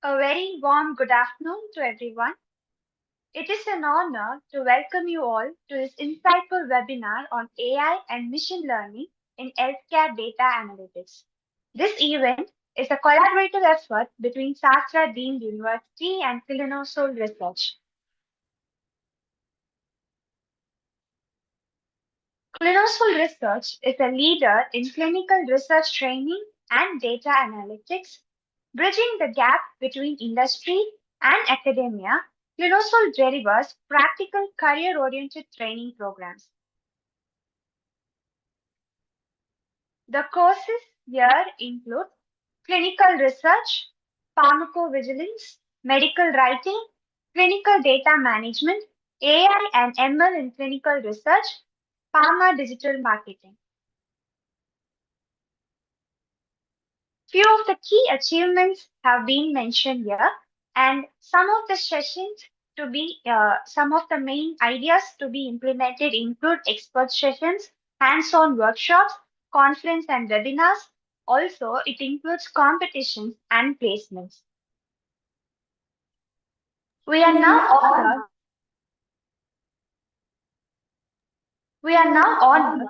A very warm good afternoon to everyone. It is an honor to welcome you all to this insightful webinar on AI and machine learning in healthcare data analytics. This event is a collaborative effort between Sastra Deemed University and Clinosol Research. Clinosol Research is a leader in clinical research training and data analytics, bridging the gap between industry and academia. Clinosol delivers practical career-oriented training programs. The courses here include clinical research, pharmacovigilance, medical writing, clinical data management, AI and ML in clinical research, pharma digital marketing. Few of the key achievements have been mentioned here, and some of the main ideas to be implemented include expert sessions, hands-on workshops, conference and webinars. Also, it includes competitions and placements. We are now honored. We are now honored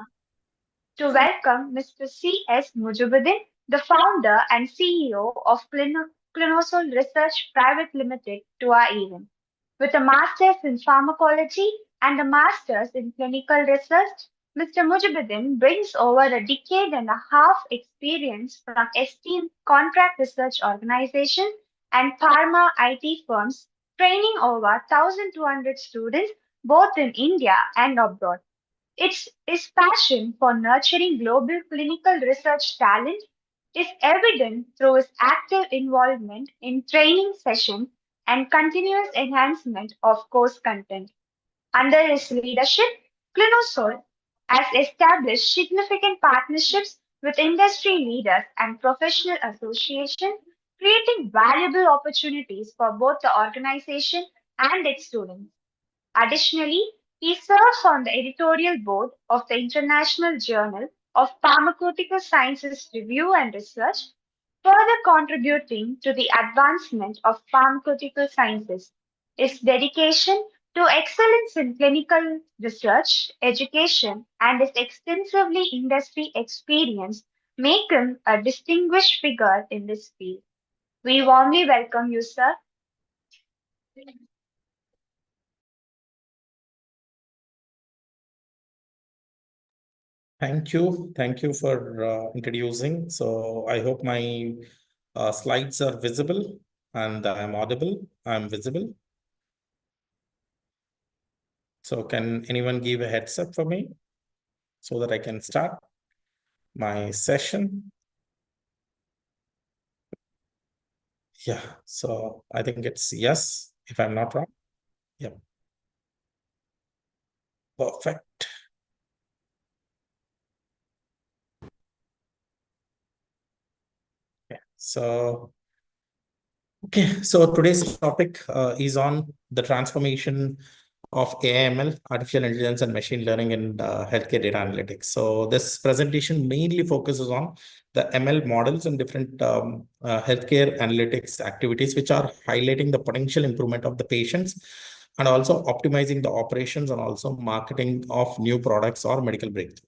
to welcome Mr. C.S. Mujibuddin, the founder and CEO of Clinosol Research Private Limited, to our event. With a master's in pharmacology and a master's in clinical research, Mr. Mujibuddin brings over a decade and a half experience from esteemed contract research organizations and pharma IT firms, training over 1,200 students both in India and abroad. It's his passion for nurturing global clinical research talent is evident through his active involvement in training sessions and continuous enhancement of course content. Under his leadership, Clinosol has established significant partnerships with industry leaders and professional associations, creating valuable opportunities for both the organization and its students. Additionally, he serves on the editorial board of the International Journal of Pharmaceutical Sciences Review and Research, further contributing to the advancement of pharmaceutical sciences. His dedication to excellence in clinical research, education, and his extensively industry experience make him a distinguished figure in this field. We warmly welcome you, sir. Thank you. Thank you for introducing. So I hope my slides are visible and I'm audible. I'm visible. So can anyone give a heads up for me so that I can start my session? Yeah, so I think it's yes, if I'm not wrong. Yeah. Perfect. Yeah. So today's topic is on the transformation of AIML, artificial intelligence and machine learning in healthcare data analytics. So this presentation mainly focuses on the ML models and different healthcare analytics activities, which are highlighting the potential improvement of the patients and also optimizing the operations and also marketing of new products or medical breakthrough.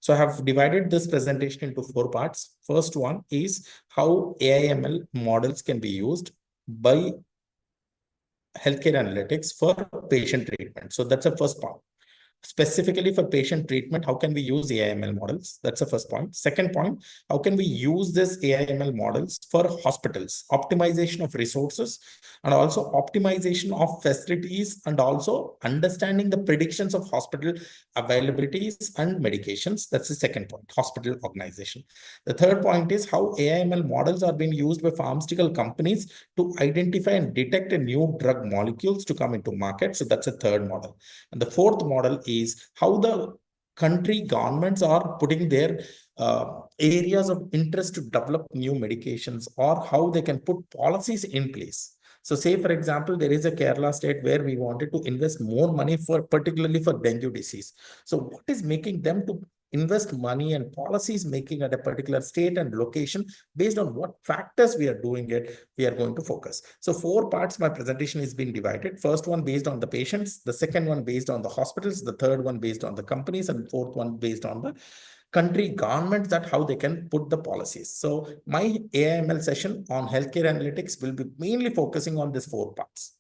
So I have divided this presentation into 4 parts. First one is how AI/ML models can be used by healthcare analytics for patient treatment. So that's the first part. Specifically for patient treatment, how can we use AI/ML models? That's the first point. Second point, how can we use this AI/ML models for hospitals, optimization of resources, and also optimization of facilities, and also understanding the predictions of hospital availabilities and medications. That's the second point, hospital organization. The third point is how AI/ML models are being used by pharmaceutical companies to identify and detect a new drug molecules to come into market. So that's a third model. And the fourth model is how the country governments are putting their areas of interest to develop new medications, or how they can put policies in place. So say, for example, there is a Kerala state where we wanted to invest more money for particularly for dengue disease. So what is making them to invest money and policies making at a particular state and location based on what factors we are doing it, we are going to focus. So 4 parts my presentation is being divided. First one based on the patients, the second one based on the hospitals, the third one based on the companies, and fourth one based on the country governments, that how they can put the policies. So my AIML session on healthcare analytics will be mainly focusing on these 4 parts.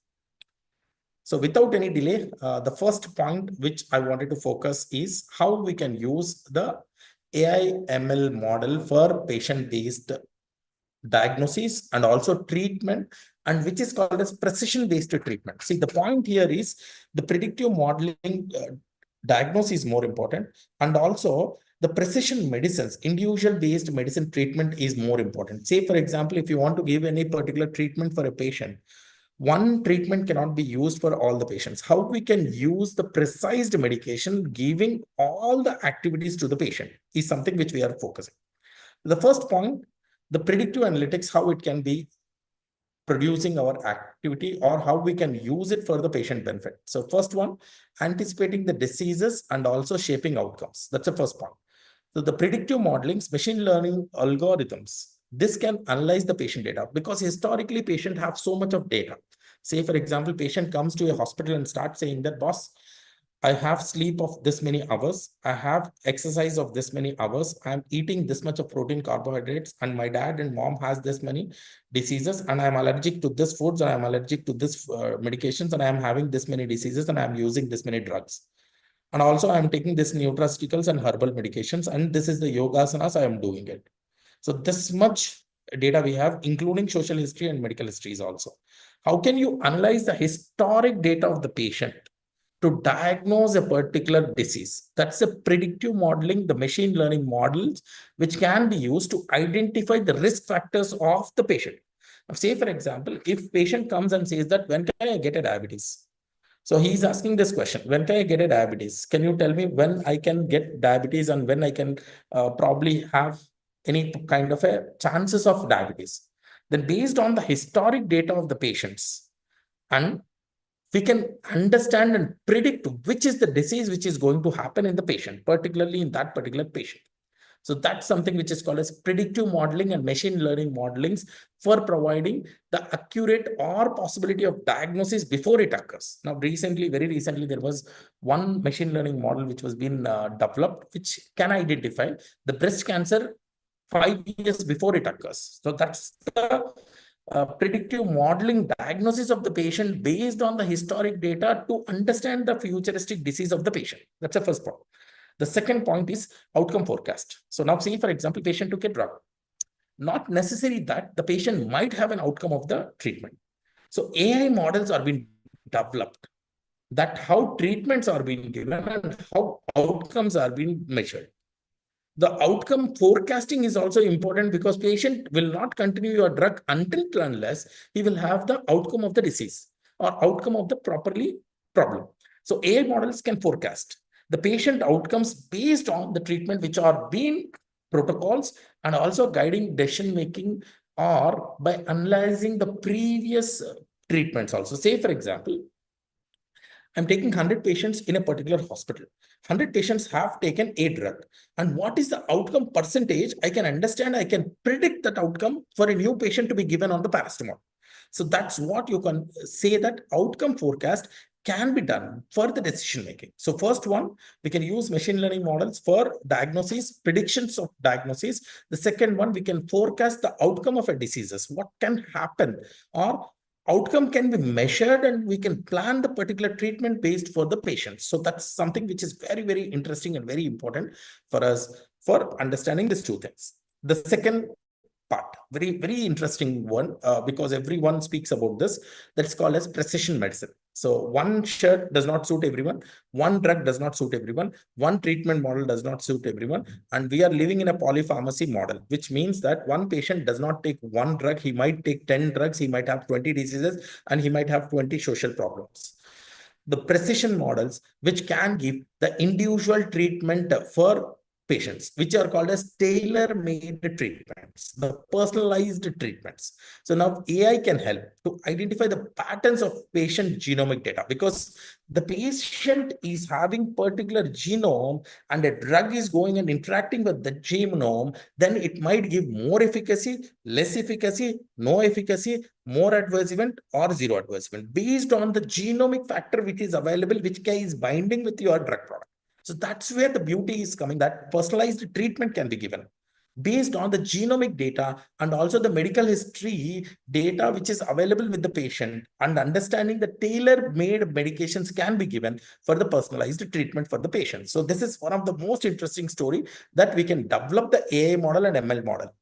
So without any delay, the first point which I wanted to focus is how we can use the AI ML model for patient-based diagnosis and also treatment, and which is called as precision-based treatment. See, the point here is the predictive modeling diagnosis is more important, and also the precision medicines, individual-based medicine treatment is more important. Say, for example, if you want to give any particular treatment for a patient, one treatment cannot be used for all the patients. How we can use the precise medication giving all the activities to the patient is something which we are focusing. The first point, the predictive analytics, how it can be producing our activity or how we can use it for the patient benefit. So first one, anticipating the diseases and also shaping outcomes. That's the first point. So the predictive modelings, machine learning algorithms, this can analyze the patient data because historically patient have so much of data. Say, for example, patient comes to a hospital and starts saying that, boss, I have sleep of this many hours. I have exercise of this many hours. I'm eating this much of protein, carbohydrates, and my dad and mom has this many diseases, and I'm allergic to this foods, and I'm allergic to this medications, and I'm having this many diseases, and I'm using this many drugs. And also I'm taking this nutraceuticals and herbal medications, and this is the yogasanas I am doing it. So this much data we have, including social history and medical histories also. How can you analyze the historic data of the patient to diagnose a particular disease? That's a predictive modeling, the machine learning models, which can be used to identify the risk factors of the patient. Now, say, for example, if patient comes and says that, when can I get a diabetes? So he's asking this question, when can I get a diabetes? Can you tell me when I can get diabetes and when I can probably have any kind of a chances of diabetes? Then based on the historic data of the patients, and we can understand and predict which is the disease which is going to happen in the patient, particularly in that particular patient. So that's something which is called as predictive modeling and machine learning modelings for providing the accurate or possibility of diagnosis before it occurs. Now, very recently, there was one machine learning model which was being developed, which can identify the breast cancer 5 years before it occurs. So that's the predictive modeling diagnosis of the patient based on the historic data to understand the futuristic disease of the patient. That's the first point. The second point is outcome forecast. So now say, for example, patient took a drug. Not necessary that the patient might have an outcome of the treatment. So AI models are being developed that how treatments are being given and how outcomes are being measured. The outcome forecasting is also important because patient will not continue your drug until unless he will have the outcome of the disease or outcome of the properly problem. So AI models can forecast the patient outcomes based on the treatment which are being protocols and also guiding decision making or by analyzing the previous treatments also. Say, for example, I'm taking 100 patients in a particular hospital. 100 patients have taken a drug. And what is the outcome percentage? I can understand, I can predict that outcome for a new patient to be given on the paracetamol. So that's what you can say that outcome forecast can be done for the decision making. So first one, we can use machine learning models for diagnosis, predictions of diagnosis. The second one, we can forecast the outcome of a diseases, what can happen, or outcome can be measured and we can plan the particular treatment based for the patients. So that's something which is very, very interesting and very important for us for understanding these two things. The second part, very, very interesting one, because everyone speaks about this, that's called as precision medicine. So one shirt does not suit everyone, one drug does not suit everyone, one treatment model does not suit everyone, and we are living in a polypharmacy model, which means that one patient does not take one drug, he might take 10 drugs, he might have 20 diseases, and he might have 20 social problems. The precision models which can give the individual treatment for patients, which are called as tailor-made treatments, the personalized treatments. So now AI can help to identify the patterns of patient genomic data, because the patient is having particular genome and a drug is going and interacting with the genome, then it might give more efficacy, less efficacy, no efficacy, more adverse event, or zero adverse event based on the genomic factor which is available, which is binding with your drug product. So that's where the beauty is coming, that personalized treatment can be given based on the genomic data and also the medical history data which is available with the patient, and understanding the tailor-made medications can be given for the personalized treatment for the patient. So this is one of the most interesting story, that we can develop the AI model and ML model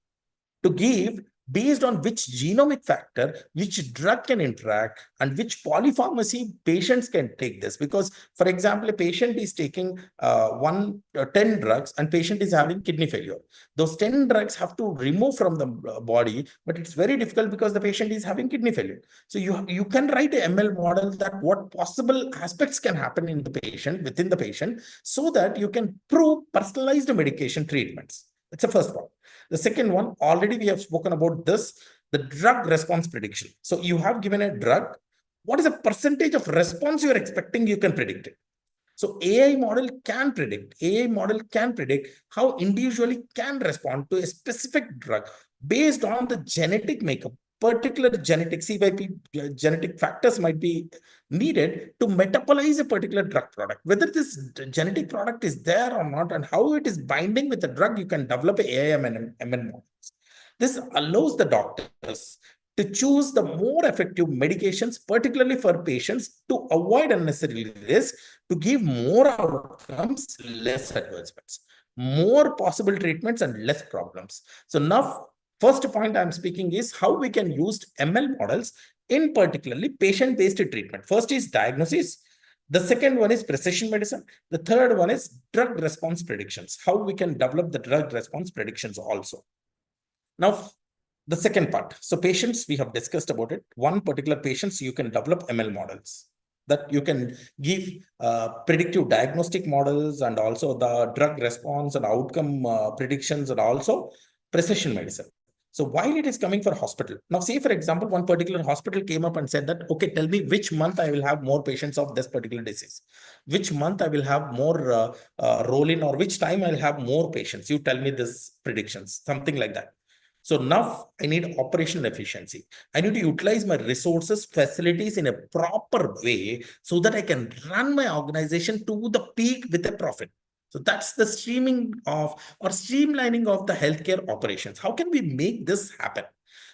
to give based on which genomic factor, which drug can interact, and which polypharmacy patients can take this. Because, for example, a patient is taking 10 drugs and patient is having kidney failure. Those 10 drugs have to remove from the body, but it's very difficult because the patient is having kidney failure. So you can write a ML model that what possible aspects can happen in the patient, within the patient, so that you can prove personalized medication treatments. That's the first one. The second one, already we have spoken about this, the drug response prediction. So you have given a drug, what is the percentage of response you are expecting, you can predict it. So AI model can predict how individually can respond to a specific drug based on the genetic makeup. Particular genetic CYP genetic factors might be needed to metabolize a particular drug product. Whether this genetic product is there or not, and how it is binding with the drug, you can develop AI ML models. This allows the doctors to choose the more effective medications, particularly for patients, to avoid unnecessary risk, to give more outcomes, less adverse more possible treatments, and less problems. So now, first point I'm speaking is how we can use ML models in particularly patient-based treatment. First is diagnosis. The second one is precision medicine. The third one is drug response predictions, how we can develop the drug response predictions also. Now, the second part. So patients, we have discussed about it. One particular patients, you can develop ML models that you can give predictive diagnostic models, and also the drug response and outcome predictions, and also precision medicine. So while it is coming for hospital, now say for example, one particular hospital came up and said that, okay, tell me which month I will have more patients of this particular disease, which month I will have more roll in, or which time I'll have more patients. You tell me this predictions, something like that. So now I need operational efficiency. I need to utilize my resources, facilities in a proper way so that I can run my organization to the peak with a profit. So that's the streaming of or streamlining of the healthcare operations. How can we make this happen?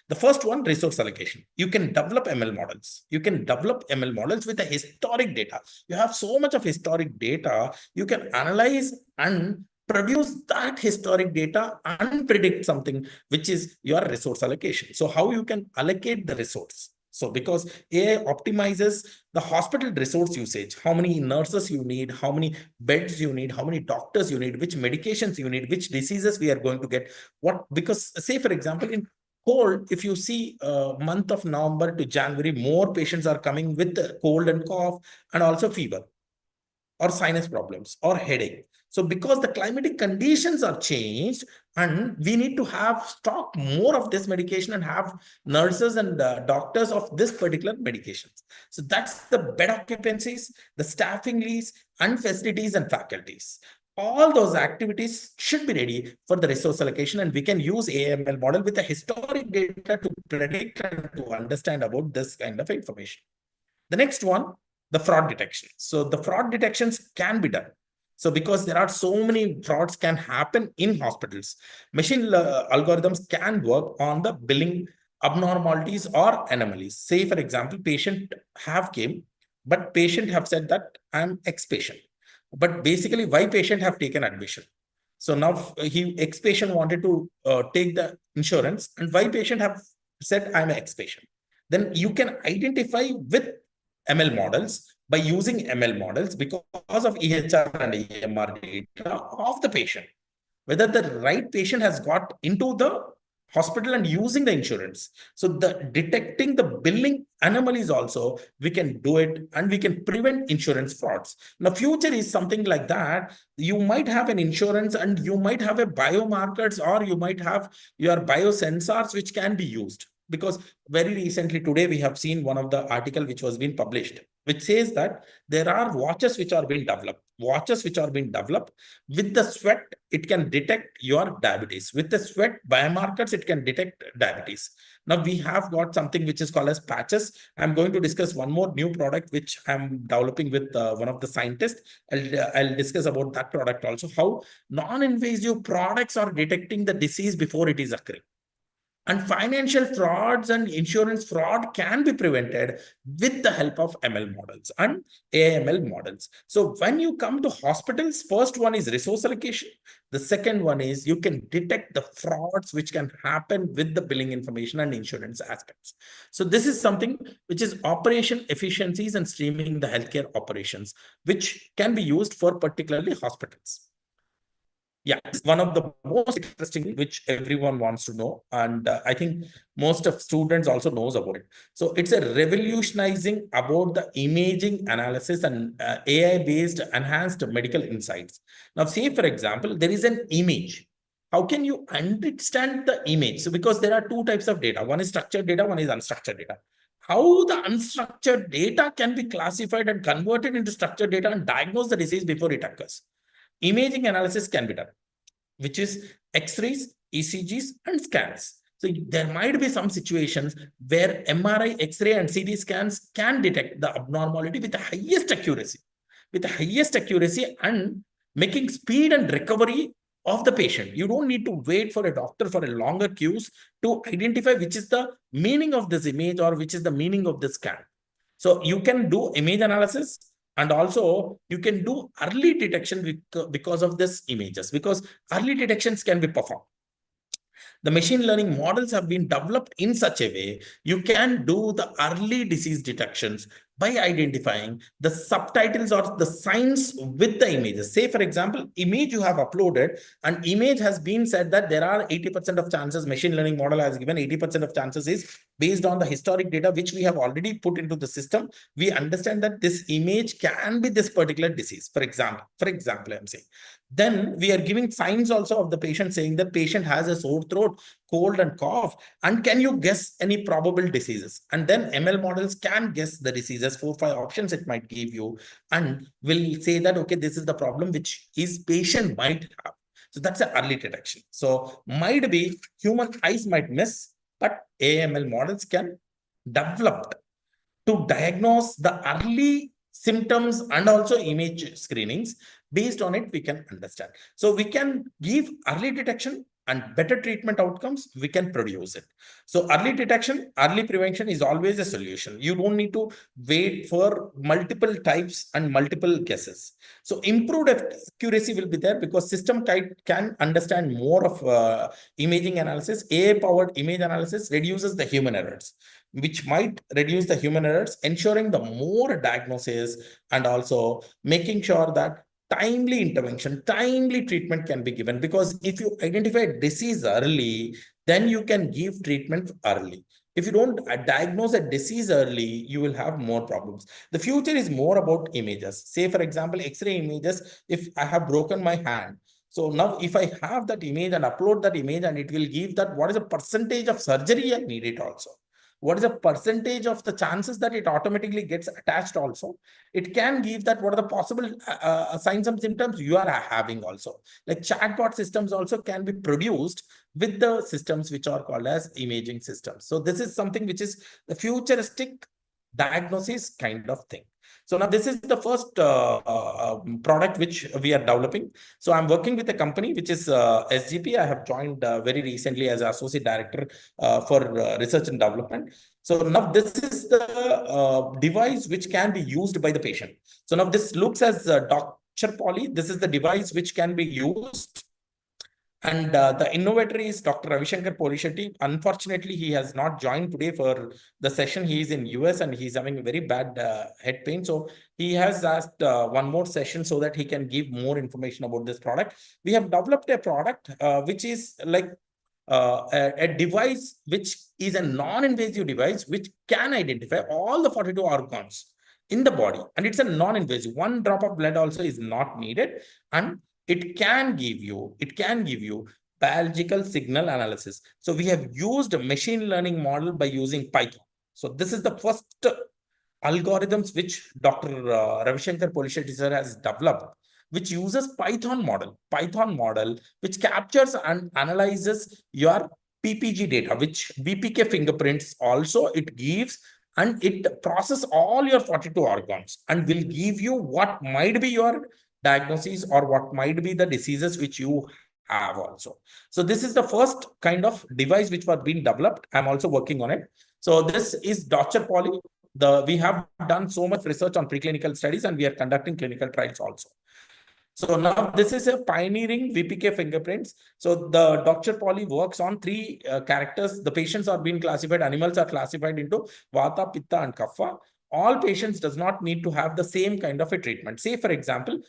The first one, resource allocation. You can develop ML models. You can develop ML models with a historic data. You have so much of historic data. You can analyze and produce that historic data and predict something, which is your resource allocation. So how you can allocate the resource. So because AI optimizes the hospital resource usage, how many nurses you need, how many beds you need, how many doctors you need, which medications you need, which diseases we are going to get, what, because say for example, in cold, if you see month of November to January, more patients are coming with cold and cough, and also fever, or sinus problems, or headache. So because the climatic conditions are changed, and we need to have stock more of this medication and have nurses and doctors of this particular medications. So that's the bed occupancies, the staffing leaves, and facilities and faculties. All those activities should be ready for the resource allocation, and we can use AML model with the historic data to predict and to understand about this kind of information. The next one, the fraud detection. So the fraud detections can be done. So because there are so many frauds can happen in hospitals, machine algorithms can work on the billing abnormalities or anomalies. Say for example, patient have came, but patient have said that I'm ex-patient. But basically, why patient have taken admission? So now he ex-patient wanted to take the insurance, and why patient have said I'm an ex-patient. Then you can identify with ML models by using ML models because of EHR and EMR data of the patient, whether the right patient has got into the hospital and using the insurance. So the detecting the billing anomalies also, we can do it and we can prevent insurance frauds. Now, future is something like that. You might have an insurance and you might have a biomarkers or you might have your biosensors which can be used. Because very recently today we have seen one of the article which was being published, which says that there are watches which are being developed. Watches which are being developed with the sweat, it can detect your diabetes. With the sweat biomarkers, it can detect diabetes. Now we have got something which is called as patches. I'm going to discuss one more new product which I'm developing with one of the scientists. I'll discuss about that product also, how non-invasive products are detecting the disease before it is occurring. And financial frauds and insurance fraud can be prevented with the help of ML models and AML models. So when you come to hospitals, first one is resource allocation. The second one is you can detect the frauds which can happen with the billing information and insurance aspects. So this is something which is operation efficiencies and streaming the healthcare operations, which can be used for particularly hospitals. Yeah, it's one of the most interesting which everyone wants to know, and I think most of students also knows about it. So it's a revolutionizing about the imaging analysis and AI based enhanced medical insights. Now say for example there is an image. How can you understand the image? So because there are two types of data, one is structured data, one is unstructured data. How the unstructured data can be classified and converted into structured data and diagnose the disease before it occurs? Imaging analysis can be done, which is X-rays, ECGs, and scans. So there might be some situations where MRI, X-ray, and CT scans can detect the abnormality with the highest accuracy and making speed and recovery of the patient. You don't need to wait for a doctor for a longer queues to identify which is the meaning of this image or which is the meaning of the scan. So you can do image analysis and also you can do early detection because of this images, because early detections can be performed. The machine learning models have been developed in such a way you can do the early disease detections by identifying the subtitles or the signs with the images. Say, for example, image you have uploaded, an image has been said that there are 80% of chances, machine learning model has given 80% of chances is based on the historic data which we have already put into the system. We understand that this image can be this particular disease. For example, I'm saying. Then we are giving signs also of the patient saying that patient has a sore throat, cold and cough. And can you guess any probable diseases? And then ML models can guess the diseases, 4, 5 options it might give you, and will say that, okay, this is the problem which his patient might have. So that's an early detection. So might be human eyes might miss, but AML models can develop to diagnose the early symptoms and also image screenings. Based on it, we can understand. So we can give early detection and better treatment outcomes, we can produce it. So early detection, early prevention is always a solution. You don't need to wait for multiple types and multiple guesses. So improved accuracy will be there because system can understand more of imaging analysis. AI powered image analysis reduces the human errors, which might reduce the human errors, ensuring the more diagnosis and also making sure that timely intervention, timely treatment can be given. Because if you identify disease early, then you can give treatment early. If you don't diagnose a disease early, you will have more problems. The future is more about images. Say, for example, X-ray images, if I have broken my hand, so now if I have that image and upload that image, and it will give that what is the percentage of surgery I need it also. What is the percentage of the chances that it automatically gets attached also. It can give that what are the possible signs and symptoms you are having also. Like chatbot systems also can be produced with the systems which are called as imaging systems. So this is something which is the futuristic diagnosis kind of thing. So now this is the first product which we are developing. So I'm working with a company which is SGP. I have joined very recently as associate director for research and development. So now this is the device which can be used by the patient. So now this looks as Dr. Poly. This is the device which can be used. And the innovator is Dr. Ravishankar Polishetty. Unfortunately, he has not joined today for the session. He is in US and he's having very bad head pain. So he has asked one more session so that he can give more information about this product. We have developed a product which is like a device which is a non-invasive device which can identify all the 42 organs in the body, and it's a non-invasive. One drop of blood also is not needed, and it can give you biological signal analysis. So we have used a machine learning model by using Python. So this is the first algorithms which Dr. Ravishankar Polishetty sir has developed, which uses Python model, which captures and analyzes your PPG data, which VPK fingerprints also it gives, and it process all your 42 organs and will give you what might be your diagnosis or what might be the diseases which you have also. So this is the first kind of device which was being developed. I'm also working on it. So this is Dr. Poly. We have done so much research on preclinical studies, and we are conducting clinical trials also. So now this is a pioneering VPK fingerprints. So the Dr. Polly works on three characters. The patients are being classified, animals are classified into Vata, Pitta, and Kapha. All patients does not need to have the same kind of a treatment. Say, for example,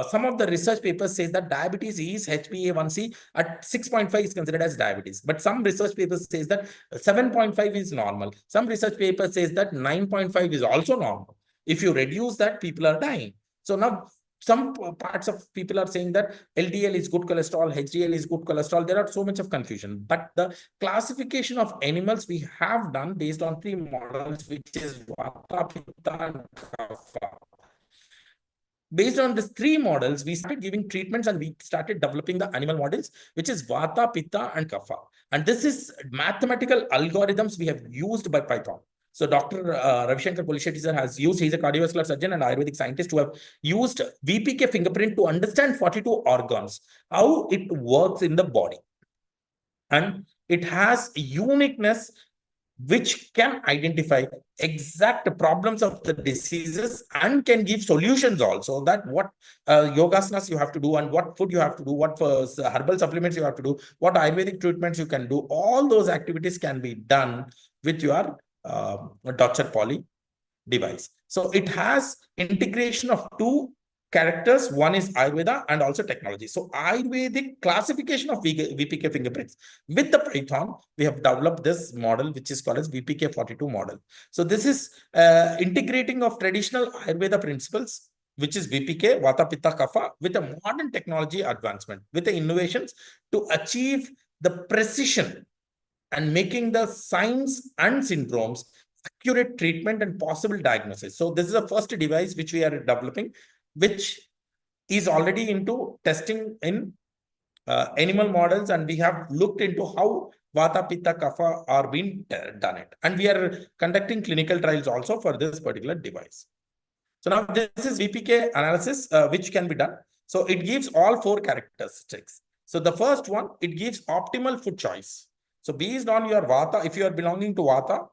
some of the research papers says that diabetes is HbA1c at 6.5 is considered as diabetes. But some research papers says that 7.5 is normal. Some research paper says that 9.5 is also normal. If you reduce that, people are dying. So now some parts of people are saying that LDL is good cholesterol, HDL is good cholesterol. There are so much of confusion. But the classification of animals we have done based on three models, which is Vata, Pitta, and Kapha. Based on these three models, we started giving treatments and we started developing the animal models, which is Vata, Pitta, and Kapha. And this is mathematical algorithms we have used by Python. So Dr. Ravishankar Polishetty sir has used, he's a cardiovascular surgeon and Ayurvedic scientist who have used VPK fingerprint to understand 42 organs, how it works in the body. And it has uniqueness which can identify exact problems of the diseases and can give solutions also, that what yogasanas you have to do and what food you have to do, what herbal supplements you have to do, what Ayurvedic treatments you can do. All those activities can be done with your Dr. Poly device. So it has integration of two characters. One is Ayurveda and also technology. So Ayurvedic classification of VPK fingerprints with the Python, we have developed this model, which is called as VPK 42 model. So this is integrating of traditional Ayurveda principles, which is VPK, Vata, Pitta, Kapha, with a modern technology advancement, with the innovations to achieve the precision and making the signs and syndromes accurate treatment and possible diagnosis. So this is the first device which we are developing, which is already into testing in animal models, and we have looked into how Vata, Pitta, Kapha are being done it. And we are conducting clinical trials also for this particular device. So now this is VPK analysis, which can be done. So it gives all four characteristics. So the first one, it gives optimal food choice. So based on your Vata, if you are belonging to Vata,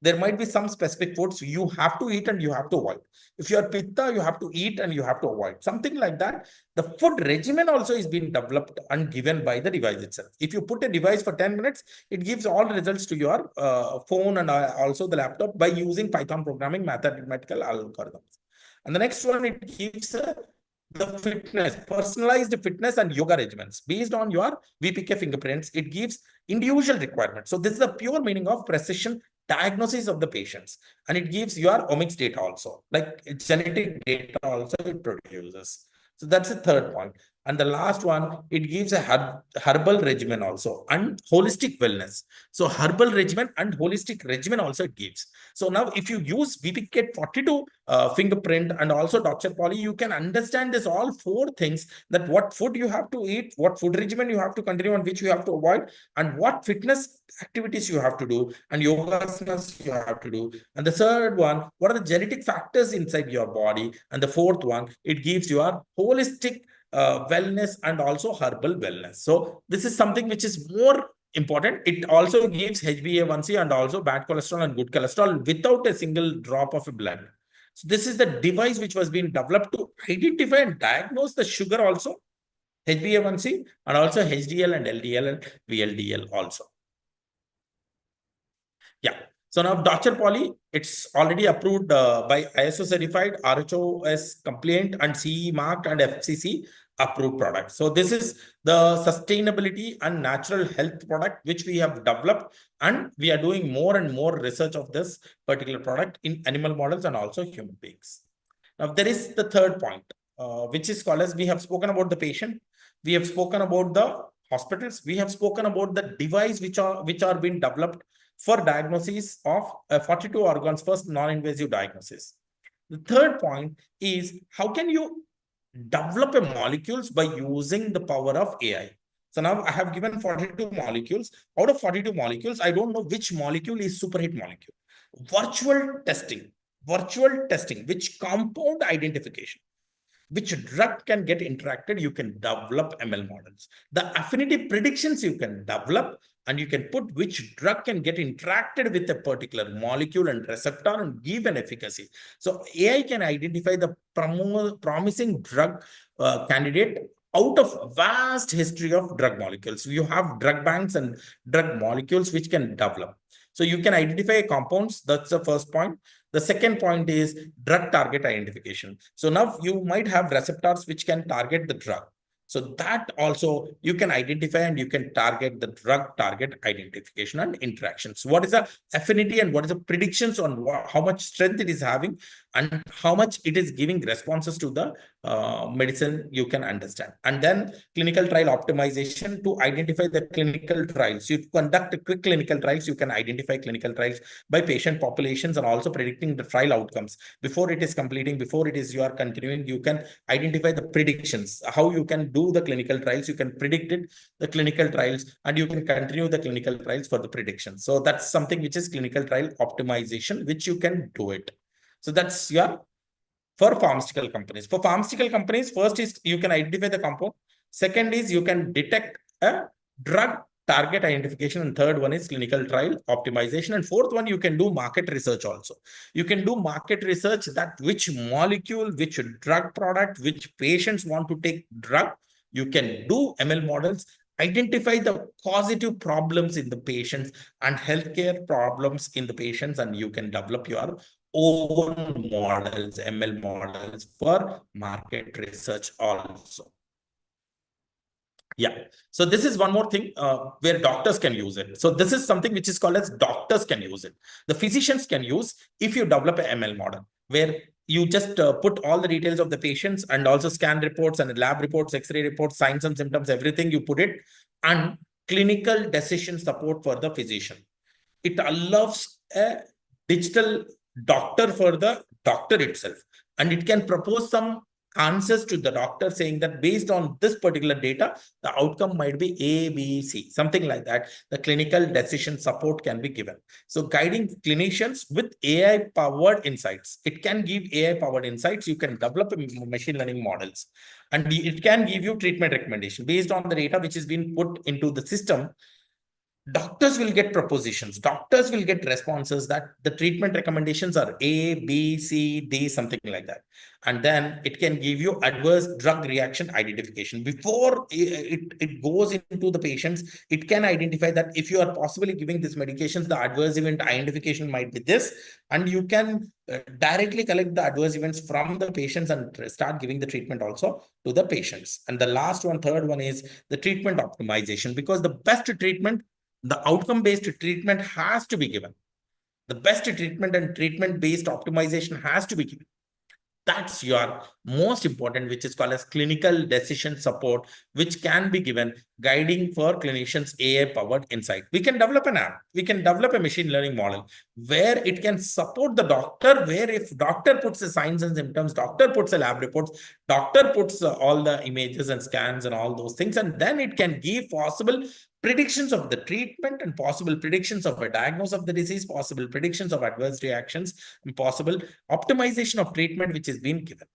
there might be some specific foods you have to eat and you have to avoid. If you are Pitta, you have to eat and you have to avoid. Something like that. The food regimen also is being developed and given by the device itself. If you put a device for 10 minutes, it gives all results to your phone and also the laptop by using Python programming mathematical algorithms. And the next one, it gives the fitness, personalized fitness and yoga regimens based on your VPK fingerprints. It gives individual requirements. So this is the pure meaning of precision diagnosis of the patients, and it gives your omics data also, like genetic data also it produces. So that's the third point. And the last one, it gives a herbal regimen also and holistic wellness. So herbal regimen and holistic regimen also it gives. So now if you use VPK 42 fingerprint and also Dr. Poly, you can understand this all four things, that what food you have to eat, what food regimen you have to continue and which you have to avoid, and what fitness activities you have to do and yogasanas you have to do. And the third one, what are the genetic factors inside your body? And the fourth one, it gives your holistic wellness and also herbal wellness. So this is something which is more important. It also gives HbA1c and also bad cholesterol and good cholesterol without a single drop of blood. So this is the device which was being developed to identify and diagnose the sugar also, HbA1c, and also HDL and LDL and VLDL also. Yeah. So now Dr. Poly, it's already approved by ISO certified, RHOS compliant and CE marked and FCC. approved product. So this is the sustainability and natural health product which we have developed, and we are doing more and more research of this particular product in animal models and also human beings. Now there is the third point, which is called as, we have spoken about the patient, we have spoken about the hospitals, we have spoken about the device which are being developed for diagnosis of 42 organs, first non-invasive diagnosis. The third point is, how can you develop a molecules by using the power of AI? So now I have given 42 molecules. Out of 42 molecules, I don't know which molecule is superhit molecule. Virtual testing, which compound identification, which drug can get interacted, you can develop ML models. The affinity predictions you can develop, and you can put which drug can get interacted with a particular molecule and receptor and give an efficacy. So AI can identify the promising drug candidate out of vast history of drug molecules. You have drug banks and drug molecules which can develop. So you can identify compounds. That's the first point. The second point is drug target identification. So now you might have receptors which can target the drug. So that also you can identify, and you can target the drug target identification and interactions. What is the affinity and what is the predictions on how much strength it is having and how much it is giving responses to the medicine, you can understand. And then clinical trial optimization to identify the clinical trials. You conduct quick clinical trials, you can identify clinical trials by patient populations and also predicting the trial outcomes. Before it is completing, before it is you are continuing, you can identify the predictions, how you can do the clinical trials, you can predict it, the clinical trials, and you can continue the clinical trials for the predictions. So that's something which is clinical trial optimization, which you can do it. So that's your for pharmaceutical companies. For pharmaceutical companies, first is you can identify the compound. Second is you can detect a drug target identification. And third one is clinical trial optimization. And fourth one, you can do market research also. You can do market research that which molecule, which drug product, which patients want to take drug. You can do ML models, identify the causative problems in the patients and healthcare problems in the patients, and you can develop your own models, ML models for market research also. Yeah. So this is one more thing where doctors can use it. So this is something which is called as doctors can use it. The physicians can use if you develop an ML model where you just put all the details of the patients and also scan reports and lab reports, X-ray reports, signs and symptoms, everything you put it, and clinical decision support for the physician. It allows a digital doctor for the doctor itself, and it can propose some answers to the doctor saying that based on this particular data, the outcome might be A, B, C, something like that. The clinical decision support can be given. So guiding clinicians with AI powered insights. It can give AI powered insights. You can develop machine learning models, and it can give you treatment recommendation based on the data which is being put into the system. Doctors will get propositions, doctors will get responses that the treatment recommendations are A, B, C, D, something like that. And then it can give you adverse drug reaction identification. Before it goes into the patients, it can identify that if you are possibly giving these medications, the adverse event identification might be this, and you can directly collect the adverse events from the patients and start giving the treatment also to the patients. And the last one, third one, is the treatment optimization, because the best treatment, the outcome-based treatment has to be given. The best treatment and treatment-based optimization has to be given. That's your most important, which is called as clinical decision support, which can be given guiding for clinicians AI powered insight. We can develop an app, we can develop a machine learning model where it can support the doctor, where if doctor puts the signs and symptoms, doctor puts the lab reports, doctor puts all the images and scans and all those things, and then it can give possible predictions of the treatment and possible predictions of a diagnosis of the disease, possible predictions of adverse reactions, and possible optimization of treatment which is being given.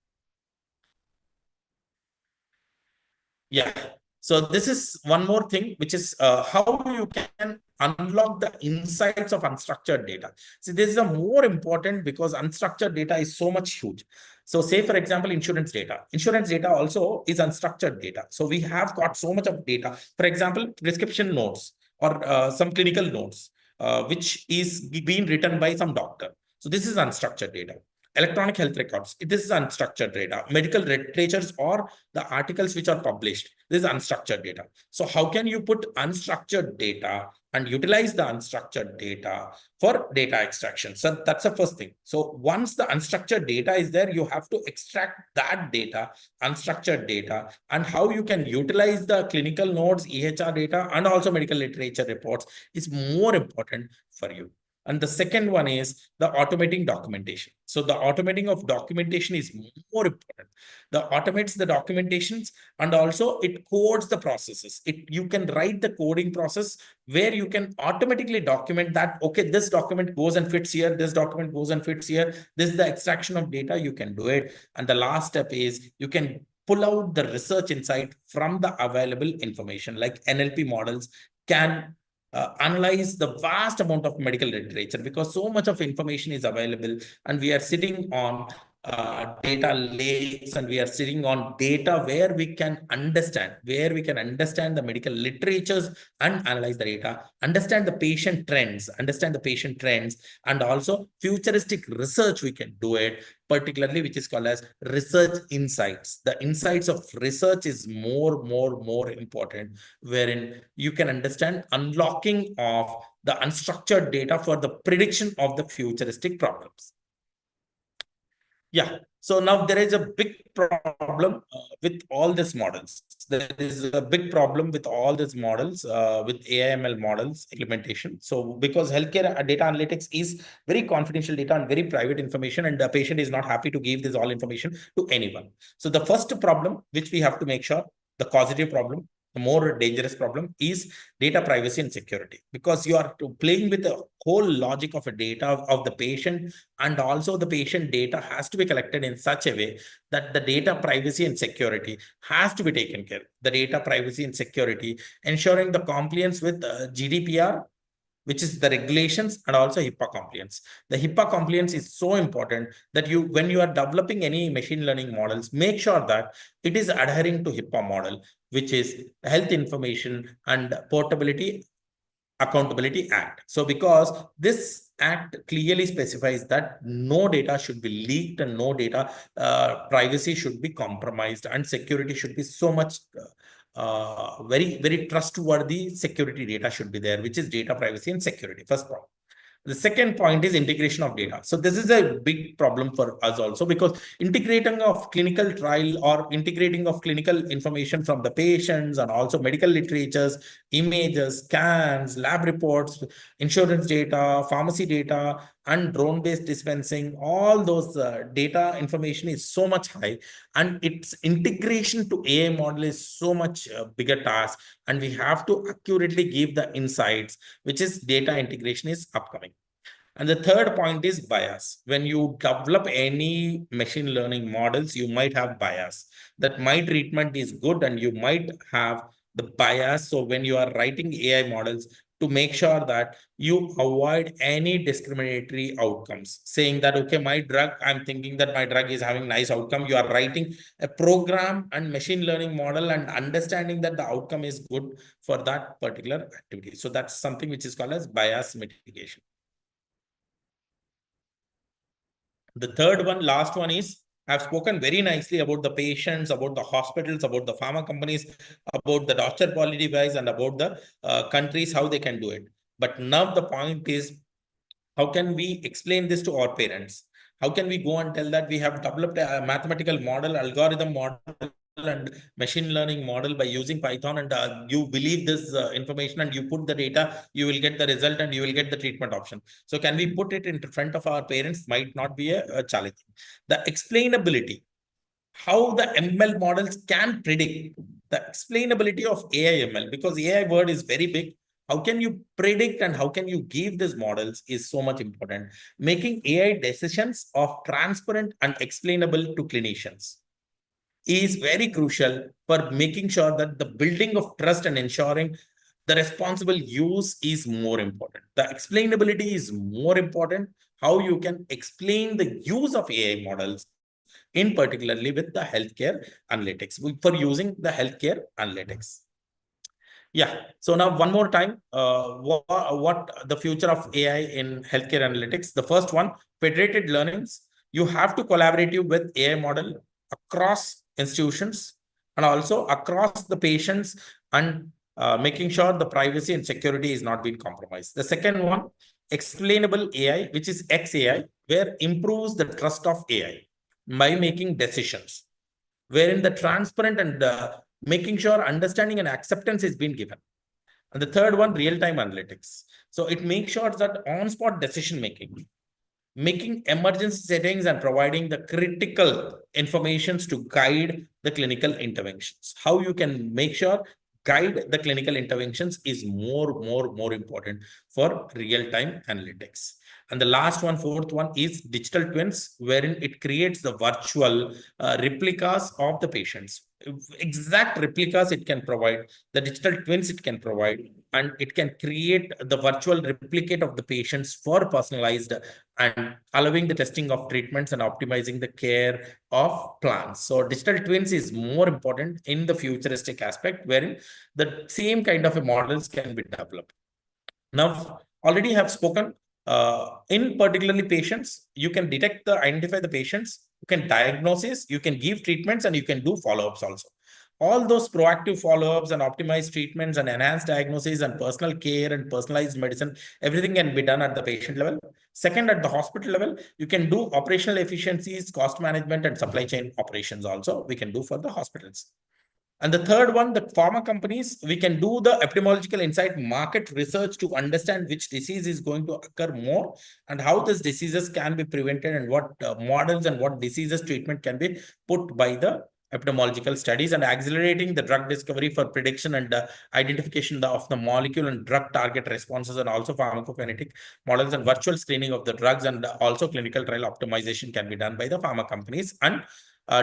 Yeah. So this is one more thing, which is how you can unlock the insights of unstructured data. See, this is a more important because unstructured data is so much huge. So say, for example, insurance data. Insurance data also is unstructured data. So we have got so much of data. For example, prescription notes or some clinical notes, which is being written by some doctor. So this is unstructured data. electronic health records. This is unstructured data. Medical literatures or the articles which are published. This is unstructured data. So how can you put unstructured data and utilize the unstructured data for data extraction? So that's the first thing. So once the unstructured data is there, you have to extract that data, unstructured data, and how you can utilize the clinical notes, EHR data, and also medical literature reports is more important for you. And the second one is the automating documentation. So the automating of documentation is more important. The automates the documentations and also it codes the processes. You can write the coding process where you can automatically document that, okay, this document goes and fits here, this document goes and fits here. This is the extraction of data, you can do it. And the last step is you can pull out the research insight from the available information, like NLP models can analyze the vast amount of medical literature because so much of information is available and we are sitting on data lakes and we are sitting on data where we can understand the medical literatures and analyze the data, understand the patient trends, and also futuristic research we can do it, particularly which is called as research insights. The insights of research is more important, wherein you can understand unlocking of the unstructured data for the prediction of the futuristic problems. Yeah. So now there is a big problem with all these models. There is a big problem with all these models, with AIML models implementation. So because healthcare data analytics is very confidential data and very private information, and the patient is not happy to give this all information to anyone. So the first problem, which we have to make sure, the causative problem, the more dangerous problem is data privacy and security, because you are playing with the whole logic of a data of the patient, and also the patient data has to be collected in such a way that the data privacy and security has to be taken care. The data privacy and security, ensuring the compliance with GDPR, which is the regulations, and also HIPAA compliance. The HIPAA compliance is so important that when you are developing any machine learning models, make sure that it is adhering to HIPAA model, which is Health Information and Portability Accountability Act. So because this act clearly specifies that no data should be leaked and no data privacy should be compromised, and security should be so much very trustworthy security data should be there, which is data privacy and security. First point. The second point is integration of data. So this is a big problem for us also, because integrating of clinical trial or integrating of clinical information from the patients and also medical literatures, images, scans, lab reports, insurance data, pharmacy data, and drone-based dispensing, all those data information is so much high, and its integration to AI model is so much bigger task, and we have to accurately give the insights, which is data integration is upcoming. And the third point is bias. When you develop any machine learning models, you might have bias. That my treatment is good and you might have the bias. So when you are writing AI models, to make sure that you avoid any discriminatory outcomes, saying that, okay, my drug, I'm thinking that my drug is having nice outcome. You are writing a program and machine learning model and understanding that the outcome is good for that particular activity. So that's something which is called as bias mitigation. The third one, last one is, I've spoken very nicely about the patients, about the hospitals, about the pharma companies, about the doctor quality wise, and about the countries, how they can do it. But now the point is, how can we explain this to our parents? How can we go and tell that we have developed a mathematical model, algorithm model, and machine learning model by using Python, and you believe this information and you put the data, you will get the result and you will get the treatment option. So can we put it in front of our parents? Might not be a challenge. The explainability, how the ML models can predict the explainability of AI ML, because AI word is very big. How can you predict and how can you give these models is so much important. Making AI decisions of transparent and explainable to clinicians is very crucial for making sure that the building of trust and ensuring the responsible use is more important. The explainability is more important. How you can explain the use of AI models, in particularly with the healthcare analytics, for using the healthcare analytics. Yeah. So now one more time, what the future of AI in healthcare analytics? The first one, federated learnings. you have to collaborate with AI model across institutions and also across the patients, and making sure the privacy and security is not being compromised. The second one, explainable AI, which is XAI, where improves the trust of AI by making decisions, wherein the transparent and making sure understanding and acceptance is being given. And the third one, real-time analytics. So it makes sure that on-spot decision making emergency settings and providing the critical informations to guide the clinical interventions. How you can make sure guide the clinical interventions is more important for real-time analytics. And the last one, fourth one, is digital twins, wherein it creates the virtual replicas of the patients. Exact replicas it can provide, the digital twins it can provide, and it can create the virtual replicate of the patients for personalized and allowing the testing of treatments and optimizing the care of plans. So digital twins is more important in the futuristic aspect, wherein the same kind of models can be developed. Now, already have spoken in particularly patients, you can identify the patients, you can diagnose, you can give treatments, and you can do follow-ups also. All those proactive follow-ups and optimized treatments and enhanced diagnosis and personal care and personalized medicine, everything can be done at the patient level. Second, at the hospital level, you can do operational efficiencies, cost management, and supply chain operations also we can do for the hospitals. And the third one, the pharma companies, we can do the epidemiological insight market research to understand which disease is going to occur more and how these diseases can be prevented, and what models and what diseases treatment can be put by the epidemiological studies, and accelerating the drug discovery for prediction and identification of the molecule and drug target responses, and also pharmacokinetic models and virtual screening of the drugs, and also clinical trial optimization can be done by the pharma companies, and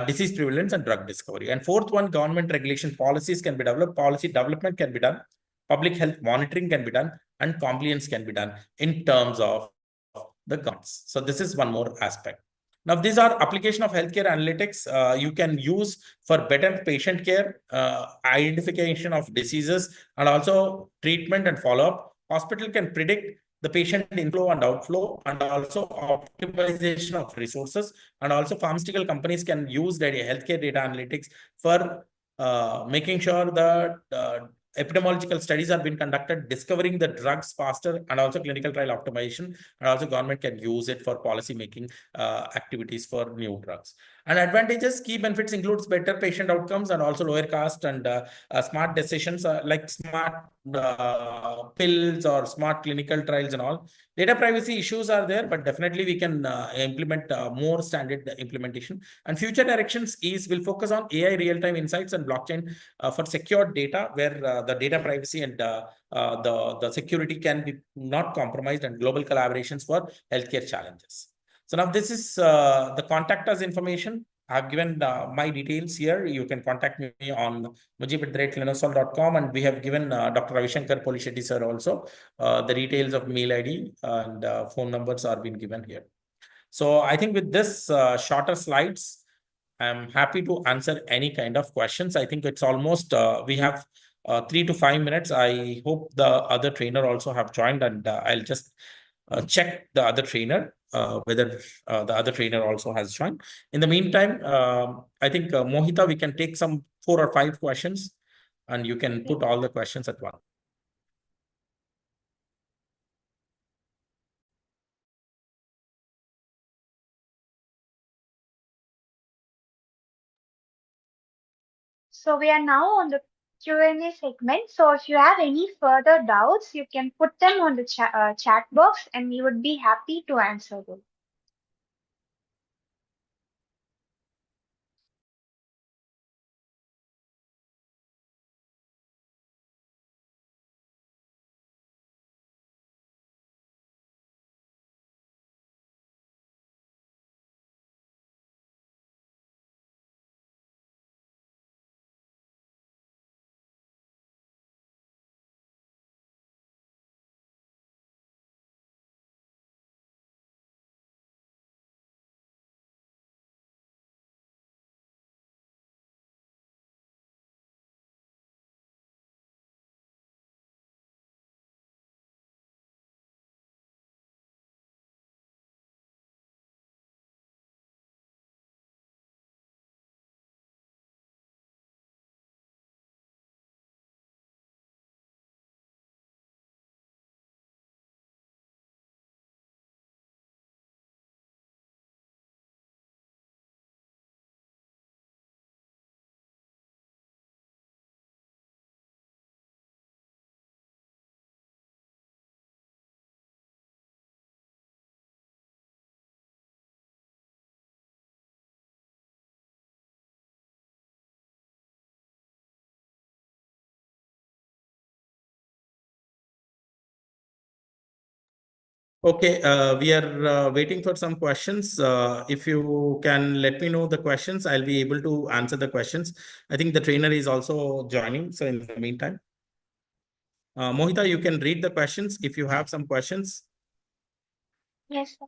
disease prevalence and drug discovery. And fourth one, government regulation policies can be developed, policy development can be done, public health monitoring can be done, and compliance can be done in terms of the governments. So this is one more aspect. Now, these are application of healthcare analytics you can use for better patient care, identification of diseases, and also treatment and follow-up. Hospital can predict the patient inflow and outflow, and also optimization of resources. And also pharmaceutical companies can use the healthcare data analytics for making sure that epidemiological studies are being conducted, discovering the drugs faster, and also clinical trial optimization, and also government can use it for policy making activities for new drugs. And advantages, key benefits includes better patient outcomes and also lower cost, and smart decisions like smart pills or smart clinical trials and all. Data privacy issues are there, but definitely we can implement more standard implementation. And future directions is will focus on AI real-time insights and blockchain for secure data, where the data privacy and the security can be not compromised, and global collaborations for healthcare challenges. So now this is the contact us information. I've given my details here. You can contact me on mujib@clinosol.com, and we have given Dr. Ravishankar Polishetty sir also the details of mail ID and phone numbers are being given here. So I think with this shorter slides, I'm happy to answer any kind of questions. I think it's almost we have 3 to 5 minutes. I hope the other trainer also have joined, and I'll just check the other trainer whether the other trainer also has joined. In the meantime, I think Mohita, we can take some 4 or 5 questions, and you can put all the questions at once. So we are now on the Q&A segment. So if you have any further doubts, you can put them on the chat box and we would be happy to answer them. Okay, we are waiting for some questions. If you can let me know the questions, I'll be able to answer the questions. I think the trainer is also joining. So in the meantime, Mohita, you can read the questions if you have some questions. Yes, sir.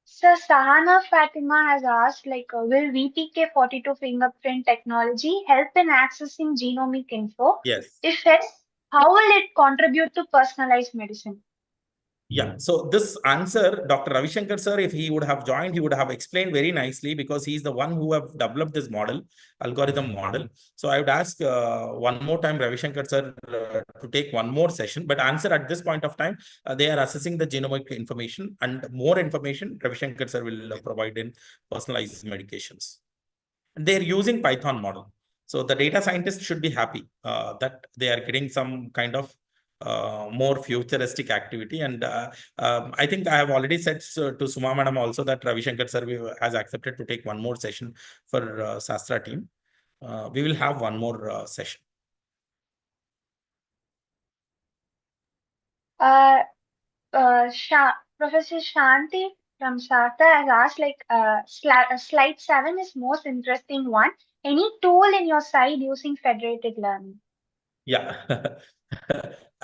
So Sahana Fatima has asked, will VPK42 fingerprint technology help in accessing genomic info? Yes. If yes, how will it contribute to personalized medicine? Yeah, so this answer, Dr. Ravi Shankar sir, if he would have joined, he would have explained very nicely because he's the one who have developed this model, algorithm model. So I would ask one more time, Ravi Shankar sir, to take one more session. But answer at this point of time, they are assessing the genomic information and more information Ravi Shankar sir will provide in personalized medications. They're using Python model. So the data scientists should be happy that they are getting some kind of more futuristic activity. And I think I have already said to Suma Madam also that Ravi Shankar sir has accepted to take one more session for Sastra team. We will have one more session. Uh, Professor Shanti from Sartha has asked, slide 7 is most interesting one. Any tool in your side using federated learning? Yeah.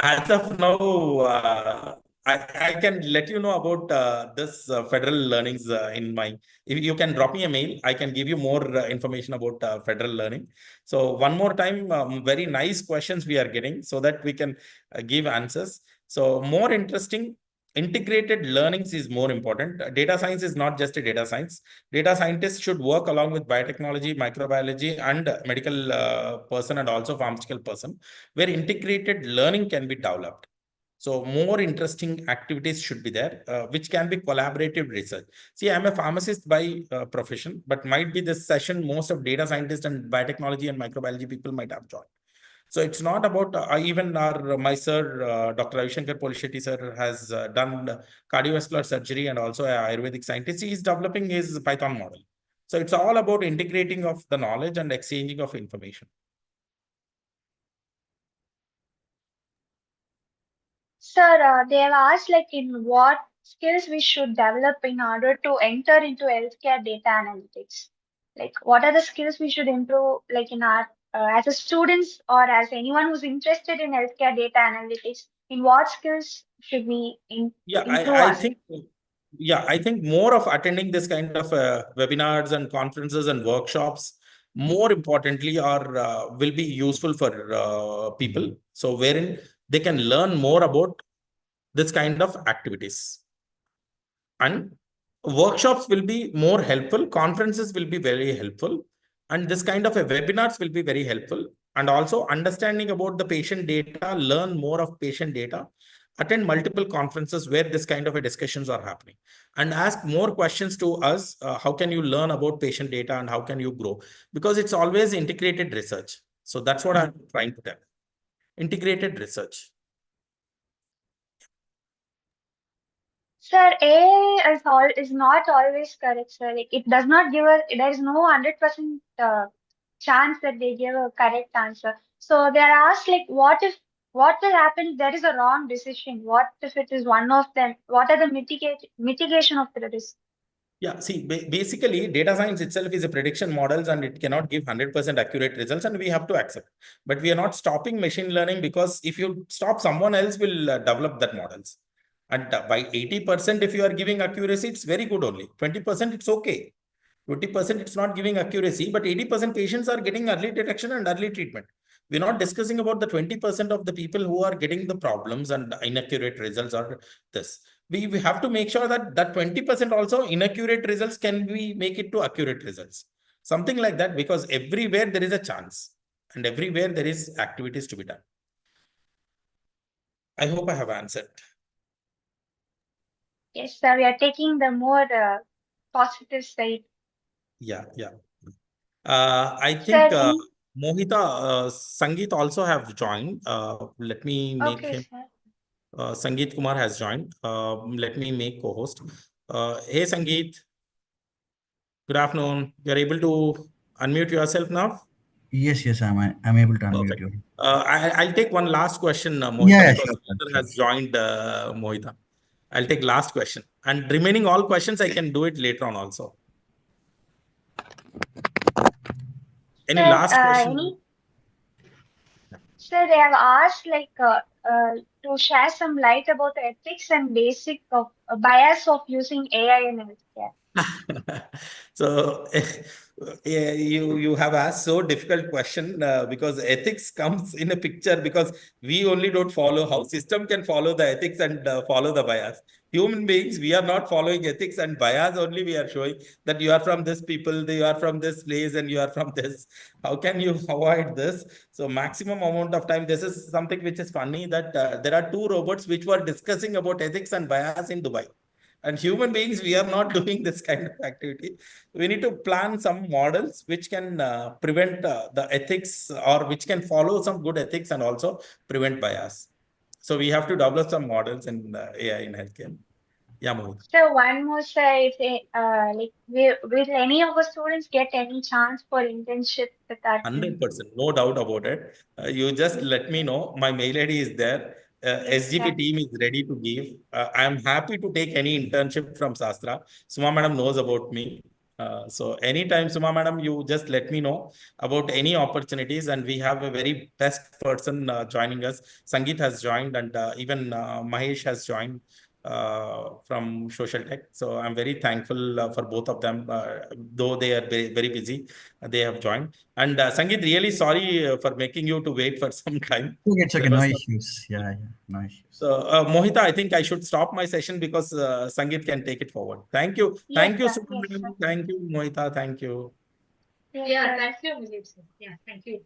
As of now, I can let you know about this federal learnings in my. If you can drop me a mail, I can give you more information about federal learning. So one more time, very nice questions we are getting so that we can give answers. So more interesting. Integrated learnings is more important. Data science is not just a data science. Data scientists should work along with biotechnology, microbiology, and medical person and also pharmaceutical person where integrated learning can be developed. So more interesting activities should be there, which can be collaborative research. See, I'm a pharmacist by profession, but might be this session, most of data scientists and biotechnology and microbiology people might have joined. So it's not about even our my sir, Dr. Ravishankar Polishetty sir has done cardiovascular surgery and also a Ayurvedic scientist. He is developing his Python model. So it's all about integrating of the knowledge and exchanging of information. Sir, they have asked in what skills we should develop in order to enter into healthcare data analytics. Like what are the skills we should improve in our as a students or as anyone who's interested in healthcare data analytics, in what skills should we Yeah, improve I ourselves? think I think more of attending this kind of webinars and conferences and workshops, more importantly, are will be useful for people. So wherein they can learn more about this kind of activities. And workshops will be more helpful, conferences will be very helpful, and this kind of a webinars will be very helpful. And also understanding about the patient data, learn more of patient data, attend multiple conferences where this kind of a discussions are happening, and ask more questions to us. How can you learn about patient data and how can you grow? Because it's always integrated research. So that's what I'm trying to tell. Integrated research. Sir, A is not always correct, sir. Like it does not give us, there is no 100% chance that they give a correct answer. So they are asked what will happen if there is a wrong decision? What if it is one of them? What are the mitigation of the risk? Yeah, see, basically, data science itself is a prediction models and it cannot give 100% accurate results, and we have to accept. But we are not stopping machine learning because if you stop, someone else will develop that models. And by 80%, if you are giving accuracy, it's very good only. 20%, it's okay. 20% it's not giving accuracy, but 80% patients are getting early detection and early treatment. We're not discussing about the 20% of the people who are getting the problems and inaccurate results or this. We have to make sure that that 20% also inaccurate results can we make it to accurate results. Something like that, because everywhere there is a chance and everywhere there is activities to be done. I hope I have answered. Yes, sir. We are taking the more positive side. Yeah, yeah. I Sir, think Mohita, Sangeet also have joined. Let me make okay, him. sir. Sangeet Kumar has joined. Let me make co-host. Hey, Sangeet. Good afternoon. You're able to unmute yourself now? Yes, yes, I'm able to unmute Perfect. you. I'll take one last question, Mohita, Yeah, yeah, because sure, sir, Sundar sure. has joined Mohita. I'll take last question. And remaining all questions, I can do it later on also. Any Sir, last question? Sir, they have asked to share some light about the ethics and basic of bias of using AI in healthcare. So yeah, you have asked so difficult question because ethics comes in a picture because we only don't follow how system can follow the ethics and follow the bias. Human beings, we are not following ethics and bias only. We are showing that you are from this people, you are from this place, and you are from this. How can you avoid this? So maximum amount of time. This is something which is funny that there are two robots which were discussing about ethics and bias in Dubai. And human beings, we are not doing this kind of activity. We need to plan some models which can prevent the ethics or which can follow some good ethics and also prevent bias. So we have to develop some models in AI in healthcare. Yeah, Mohit. So one more, sir, if will any of the students get any chance for internship with our clinic? 100%, no doubt about it. You just let me know. My mail ID is there. Yes, SGP sir. team is ready to give. I am happy to take any internship from Sastra. Suma madam knows about me. So anytime, Suma madam, you just let me know about any opportunities, and we have a very best person joining us. Sangeet has joined, and even Mahesh has joined from Social Tech. So I'm very thankful for both of them, though they are very, very busy. They have joined. And Sangeet, really sorry for making you to wait for some time. It's okay, There no was some... issues. Yeah, no issues. So, Mohita, I think I should stop my session because Sangeet can take it forward. Thank you. Yes, Thank you, sir. Yes, sir. Subramaniam. Thank you, Mohita. Thank you. Yes, Yeah, sir. thank you, Vijay sir. Yeah, thank you.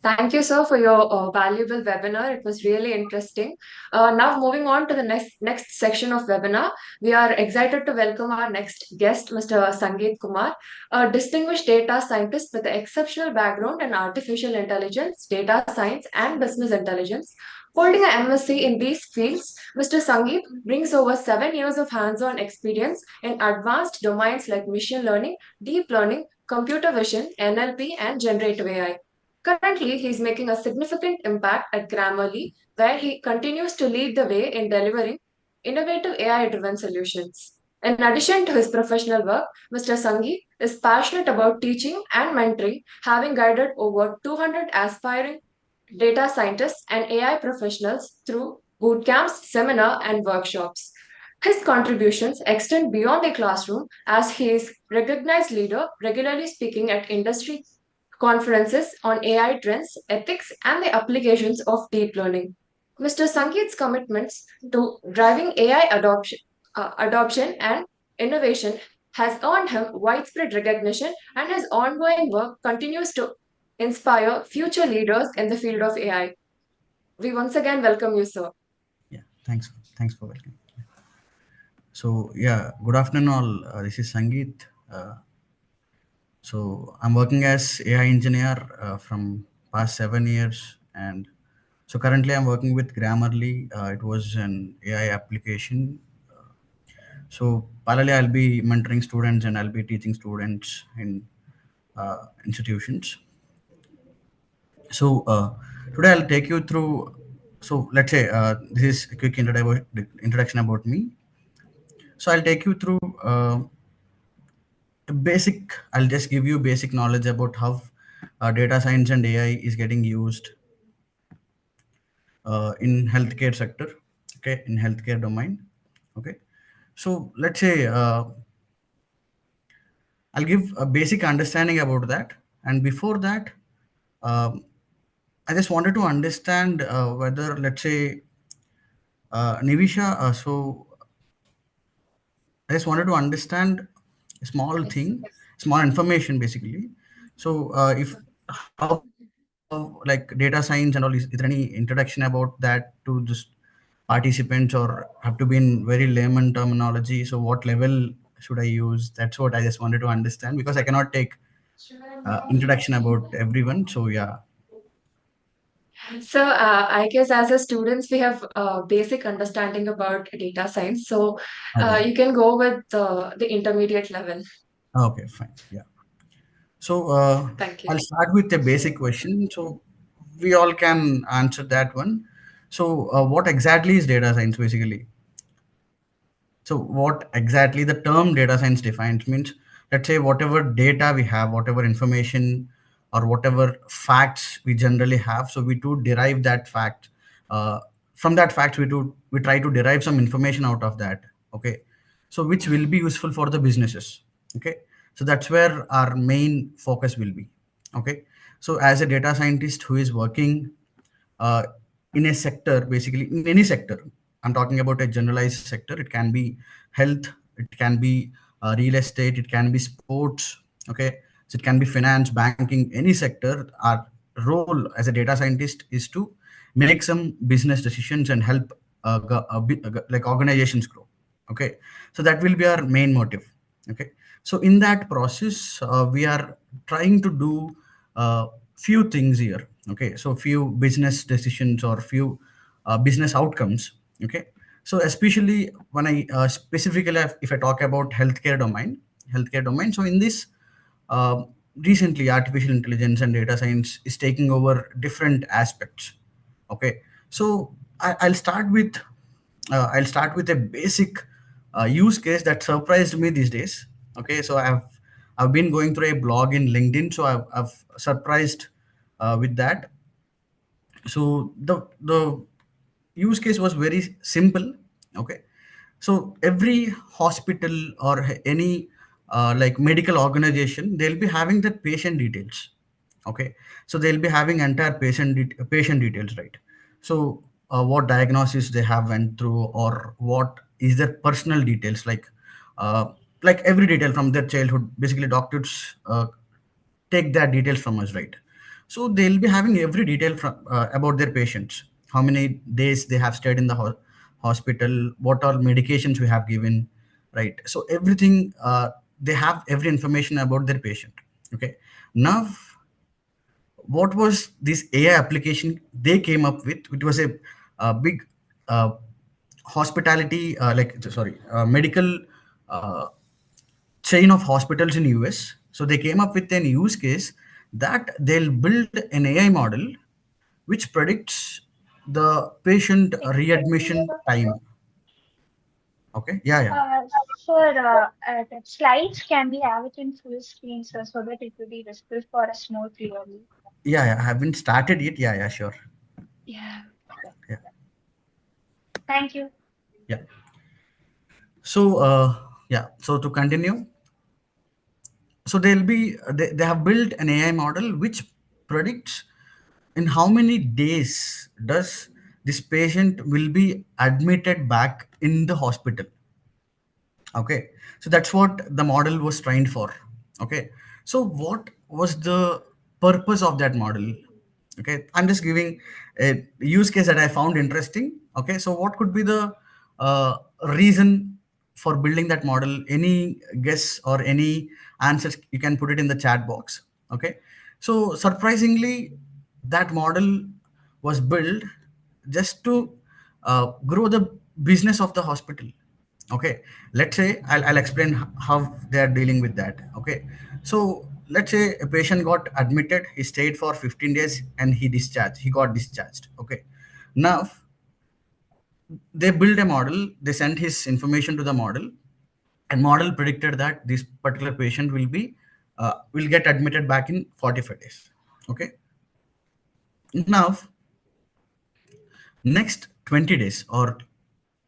Thank you, sir, for your valuable webinar. It was really interesting. Now, moving on to the next section of webinar, we are excited to welcome our next guest, Mr. Sangeet Kumar, a distinguished data scientist with an exceptional background in artificial intelligence, data science, and business intelligence. Holding an MSc in these fields, Mr. Sangeet brings over 7 years of hands-on experience in advanced domains like machine learning, deep learning, computer vision, NLP, and generative AI. Currently, he's making a significant impact at Grammarly, where he continues to lead the way in delivering innovative AI driven solutions. In addition to his professional work, Mr. Sangeet is passionate about teaching and mentoring, having guided over 200 aspiring data scientists and AI professionals through bootcamps, seminars, and workshops. His contributions extend beyond the classroom as he is recognized leader, regularly speaking at industry conferences on AI trends, ethics, and the applications of deep learning. Mr. Sangeet's commitments to driving AI adoption and innovation has earned him widespread recognition, and his ongoing work continues to inspire future leaders in the field of AI. We once again welcome you, sir. Yeah, thanks for welcoming. So yeah, good afternoon all. This is Sangeet. So I'm working as AI engineer from past 7 years, and so currently I'm working with Grammarly. It was an AI application. So parallelly, I'll be mentoring students and I'll be teaching students in institutions. So today I'll take you through. So let's say this is a quick introduction about me. So I'll take you through basic. I'll just give you basic knowledge about how data science and AI is getting used in healthcare sector. Okay, in healthcare domain. Okay, so let's say I'll give a basic understanding about that, and before that, um, I just wanted to understand whether, let's say, Nivisha. So I just wanted to understand a small Yes, sir. thing, small information, basically. So if how like data science and all, is there any introduction about that to just participants, or have to be in very layman terminology? So what level should I use? That's what I just wanted to understand, because I cannot take introduction about everyone. So yeah. So, I guess as a students, we have a basic understanding about data science. So, Okay. you can go with the intermediate level. Okay. Fine. Yeah. So Thank you. I'll start with a basic question. So we all can answer that one. So what exactly is data science basically? So what exactly the term data science defines means, let's say whatever data we have, whatever information or whatever facts we generally have, so we do derive that fact. Uh, from that fact, we try to derive some information out of that. Okay, so which will be useful for the businesses. Okay, so that's where our main focus will be. Okay, so as a data scientist who is working uh, in a sector, basically in any sector, I'm talking about a generalized sector. It can be health, it can be real estate, it can be sports. Okay, so it can be finance, banking, any sector. Our role as a data scientist is to make some business decisions and help like organizations grow. Okay, so that will be our main motive. Okay, so in that process we are trying to do few things here. Okay, so few business decisions or few business outcomes. Okay, so especially when I specifically, if I talk about healthcare domain, so in this uh, recently artificial intelligence and data science is taking over different aspects. Okay, so I'll start with a basic use case that surprised me these days. Okay, so I've been going through a blog in LinkedIn, so I've surprised with that. So the use case was very simple. Okay, so every hospital or any like medical organization, they'll be having the patient details. Okay, so they'll be having entire patient details, right? So what diagnosis they have went through, or what is their personal details, uh, like every detail from their childhood. Basically doctors take that details from us, right? So they'll be having every detail from about their patients, how many days they have stayed in the hospital, what all medications we have given, right? So everything, they have every information about their patient. Okay, now what was this AI application they came up with? It was a big uh, hospitality, medical uh, chain of hospitals in US. So they came up with an use case that they'll build an AI model which predicts the patient Excuse readmission me, time. Okay, yeah, yeah, sir, the slides, can we have it in full screen, sir, so that it will be visible for us more clearly? yeah, yeah. I haven't started yet. Yeah, yeah, sure. Yeah. Sure. Yeah, Thank you. yeah. So, yeah. So to continue, so they have built an AI model which predicts in how many days does this patient will be admitted back in the hospital. Okay, so that's what the model was trained for. Okay, so what was the purpose of that model? Okay, I'm just giving a use case that I found interesting. Okay, so what could be the reason for building that model? Any guess or any answers, you can put it in the chat box. Okay, so surprisingly, that model was built just to grow the business of the hospital. Okay, let's say I'll explain how they are dealing with that. Okay, so let's say a patient got admitted, he stayed for 15 days and he got discharged. Okay, now they built a model, they sent his information to the model, and model predicted that this particular patient will get admitted back in 45 days. Okay, now next 20 days or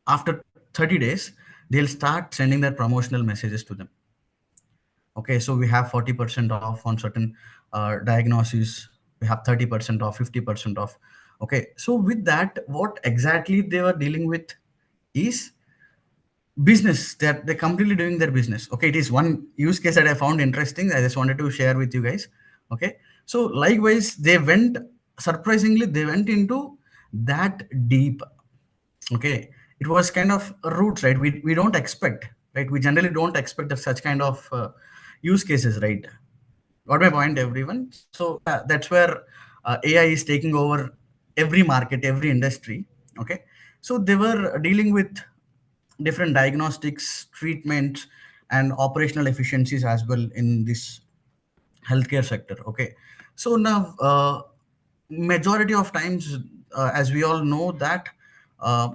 after 30 days, they'll start sending their promotional messages to them. Okay, so we have 40% off on certain diagnoses, we have 30% off, 50% off. Okay, so with that, what exactly they were dealing with is business, that they're completely doing their business. Okay, it is one use case that I found interesting, I just wanted to share with you guys. Okay, so likewise they went, surprisingly they went into that deep. Okay, it was kind of roots, right? We don't expect, right? We generally don't expect that such kind of use cases, right? Got my point, everyone? So yeah, that's where AI is taking over every market, every industry. Okay, so they were dealing with different diagnostics, treatments, and operational efficiencies as well in this healthcare sector. Okay, so now majority of times as we all know that uh,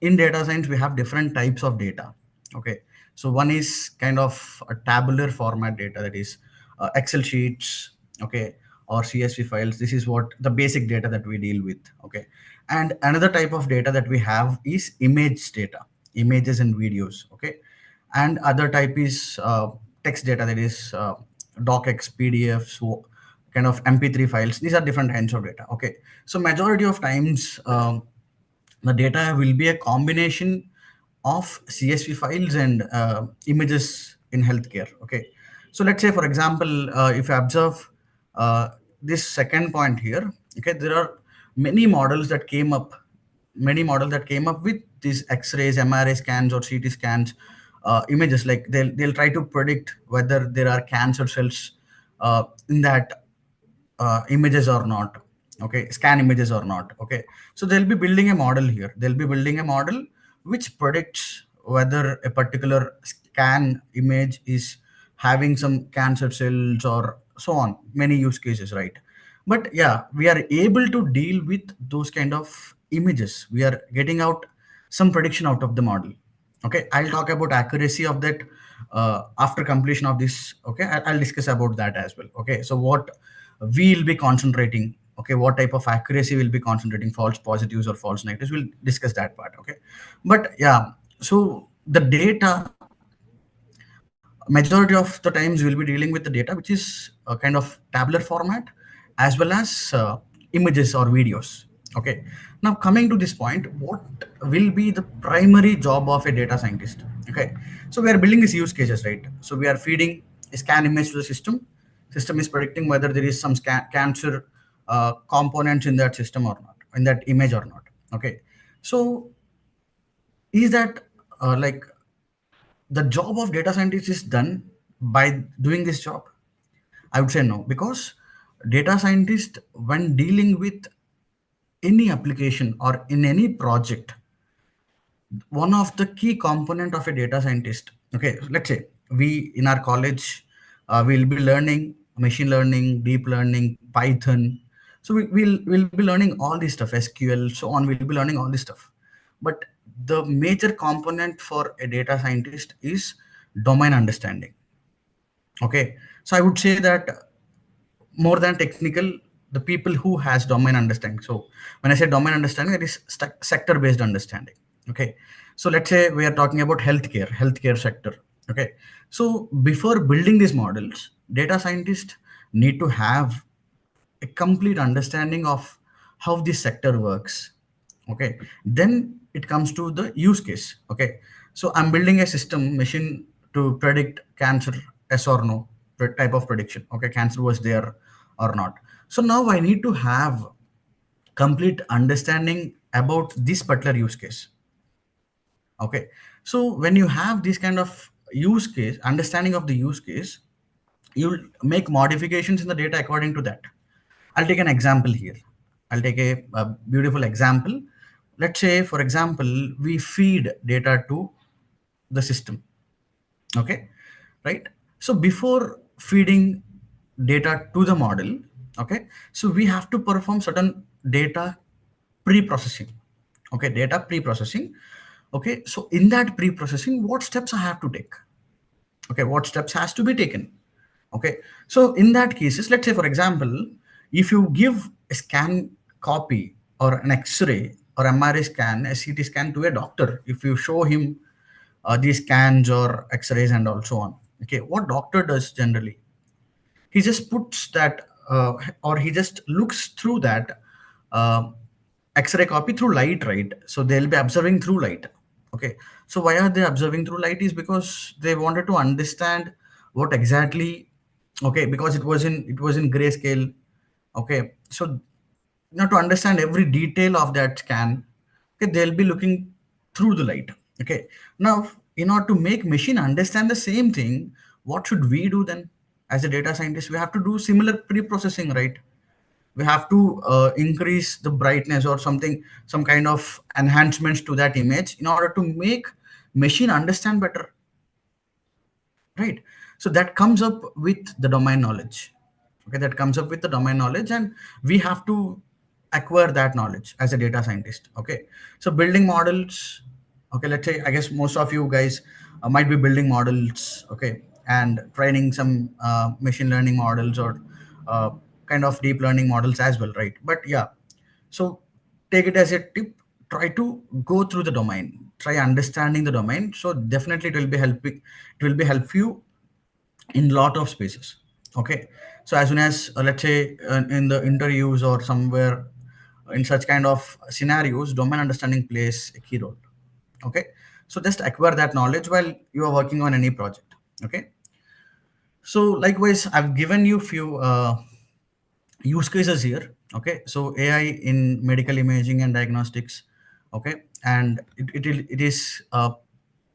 in data science we have different types of data. Okay, so one is kind of a tabular format data, that is Excel sheets, okay, or CSV files. This is what the basic data that we deal with. Okay, and another type of data that we have is image data, images and videos. Okay, and other type is text data, that is docx, pdfs, kind of mp3 files. These are different kinds of data. Okay, so majority of times the data will be a combination of CSV files and images in healthcare. Okay, so let's say for example, if you observe this second point here, okay, there are many models that came up, many models that came up with these X-rays, MRI scans, or CT scans, images. Like they'll try to predict whether there are cancer cells in that images or not. Okay, scan images or not. Okay, so they'll be building a model here, they'll be building a model which predicts whether a particular scan image is having some cancer cells or so on, many use cases, right? But yeah, we are able to deal with those kind of images, we are getting out some prediction out of the model. Okay, I'll talk about accuracy of that after completion of this. Okay, I'll discuss about that as well. Okay, so what we'll be concentrating, okay, what type of accuracy we'll be concentrating, false positives or false negatives, we'll discuss that part. Okay, but yeah, so the data, majority of the times we'll be dealing with the data which is a kind of tabular format, as well as images or videos. Okay, now coming to this point, what will be the primary job of a data scientist? Okay, so we are building these use cases, right? So we are feeding a scan image to the system, system is predicting whether there is some cancer components in that system or not, in that image or not. Okay, so is that like the job of data scientist is done by doing this job? I would say no, because data scientist, when dealing with any application or in any project, one of the key component of a data scientist, okay, let's say we in our college will be learning machine learning, deep learning, Python. So we'll be learning all this stuff, SQL, so on. We'll be learning all this stuff, but the major component for a data scientist is domain understanding. Okay, so I would say that more than technical, the people who has domain understanding. So when I say domain understanding, that is sector based understanding. Okay, so let's say we are talking about healthcare sector. Okay, so before building these models, data scientists need to have a complete understanding of how this sector works. Okay, then it comes to the use case. Okay, so I'm building a system machine to predict cancer, yes or no, type of prediction. Okay, cancer was there or not. So now I need to have complete understanding about this particular use case. Okay, so when you have this kind of use case, understanding of the use case, you'll make modifications in the data according to that. I'll take an example here. I'll take a beautiful example. Let's say, for example, we feed data to the system. Okay, right? So before feeding data to the model, okay, so we have to perform certain data pre-processing. Okay, data pre-processing. Okay, so in that pre-processing, what steps I have to take? Okay, what steps has to be taken? Okay, so in that cases, let's say for example, if you give a scan copy or an X-ray or MRI scan, a CT scan to a doctor, if you show him these scans or X-rays and also on, okay, what doctor does generally? He just puts that or he just looks through that uh, X-ray copy through light, right? So they'll be observing through light. Okay, so why are they observing through light? Is because they wanted to understand what exactly. Okay, because it was in grayscale. Okay, so now to understand every detail of that scan, okay, they'll be looking through the light. Okay, now in order to make machine understand the same thing, what should we do then? As a data scientist, we have to do similar pre-processing, right? We have to increase the brightness or something, some kind of enhancements to that image in order to make machine understand better, right? So that comes up with the domain knowledge. Okay, that comes up with the domain knowledge, and we have to acquire that knowledge as a data scientist. Okay, so building models. Okay, let's say, I guess most of you guys might be building models, okay, and training some machine learning models, or uh, kind of deep learning models as well, right? But yeah, so take it as a tip, try to go through the domain, try understanding the domain. So definitely it will be helping, it will be help you in lot of spaces. Okay, so as soon as let's say in the interviews or somewhere in such kind of scenarios, domain understanding plays a key role. Okay, so just acquire that knowledge while you are working on any project. Okay, so likewise I've given you few use cases here. Okay, so AI in medical imaging and diagnostics. Okay, and it is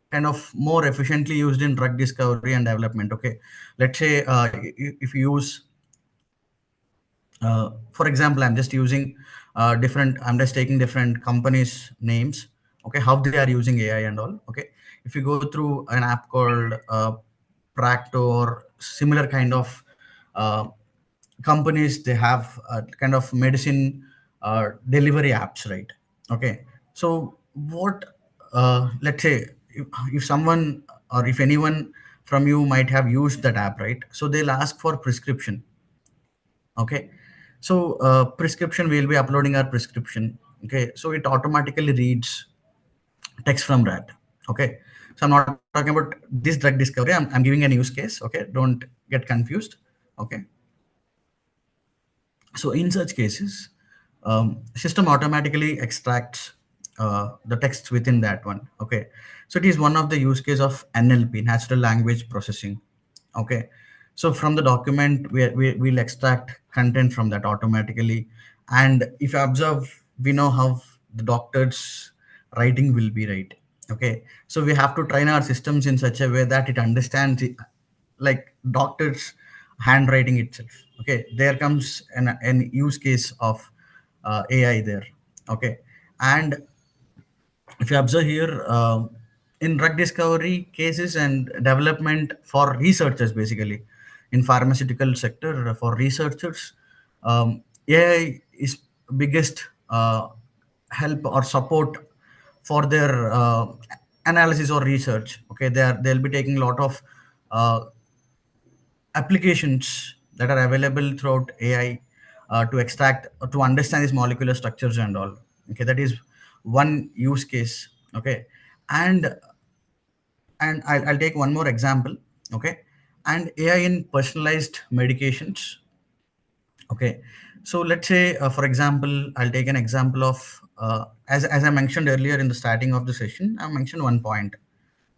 kind of more efficiently used in drug discovery and development. Okay, let's say if you use for example, I'm just using different, I'm just taking different companies names. Okay, how they are using AI and all. Okay, if you go through an app called Practo or similar kind of uh, companies, they have kind of medicine delivery apps, right? Okay, so what let's say if someone or if anyone from you might have used that app, right? So they'll ask for prescription. Okay, so prescription, we'll be uploading our prescription. Okay, so it automatically reads text from that. Okay, so I'm not talking about this drug discovery, I'm giving an use case. Okay, don't get confused. Okay, so in such cases, system automatically extracts the text within that one. Okay, so it is one of the use case of NLP, natural language processing. Okay, so from the document we'll extract content from that automatically. And if you observe, we know how the doctor's writing will be, right? Okay, so we have to train our systems in such a way that it understands it, like doctor's handwriting itself. Okay, there comes an use case of AI there. Okay, and if you observe here, in drug discovery cases and development for researchers, basically in pharmaceutical sector for researchers, AI is biggest help or support for their analysis or research. Okay, they'll be taking a lot of uh, applications that are available throughout AI to extract, to understand these molecular structures and all. Okay, that is one use case. Okay, and I'll take one more example. Okay, and AI in personalized medications. Okay, so let's say for example, I'll take an example of as I mentioned earlier in the starting of the session, I mentioned one point.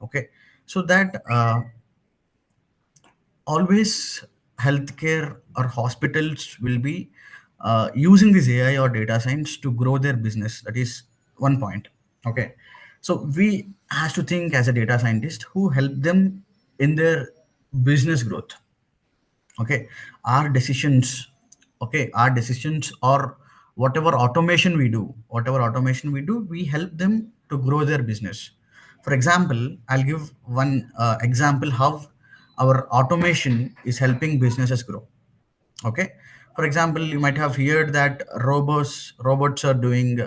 Okay, so that always healthcare or hospitals will be using this AI or data science to grow their business. That is one point. Okay, so we has to think as a data scientist who help them in their business growth. Okay, our decisions, okay, our decisions or whatever automation we do, we help them to grow their business. For example, I'll give one example how our automation is helping businesses grow. Okay, for example, you might have heard that robots are doing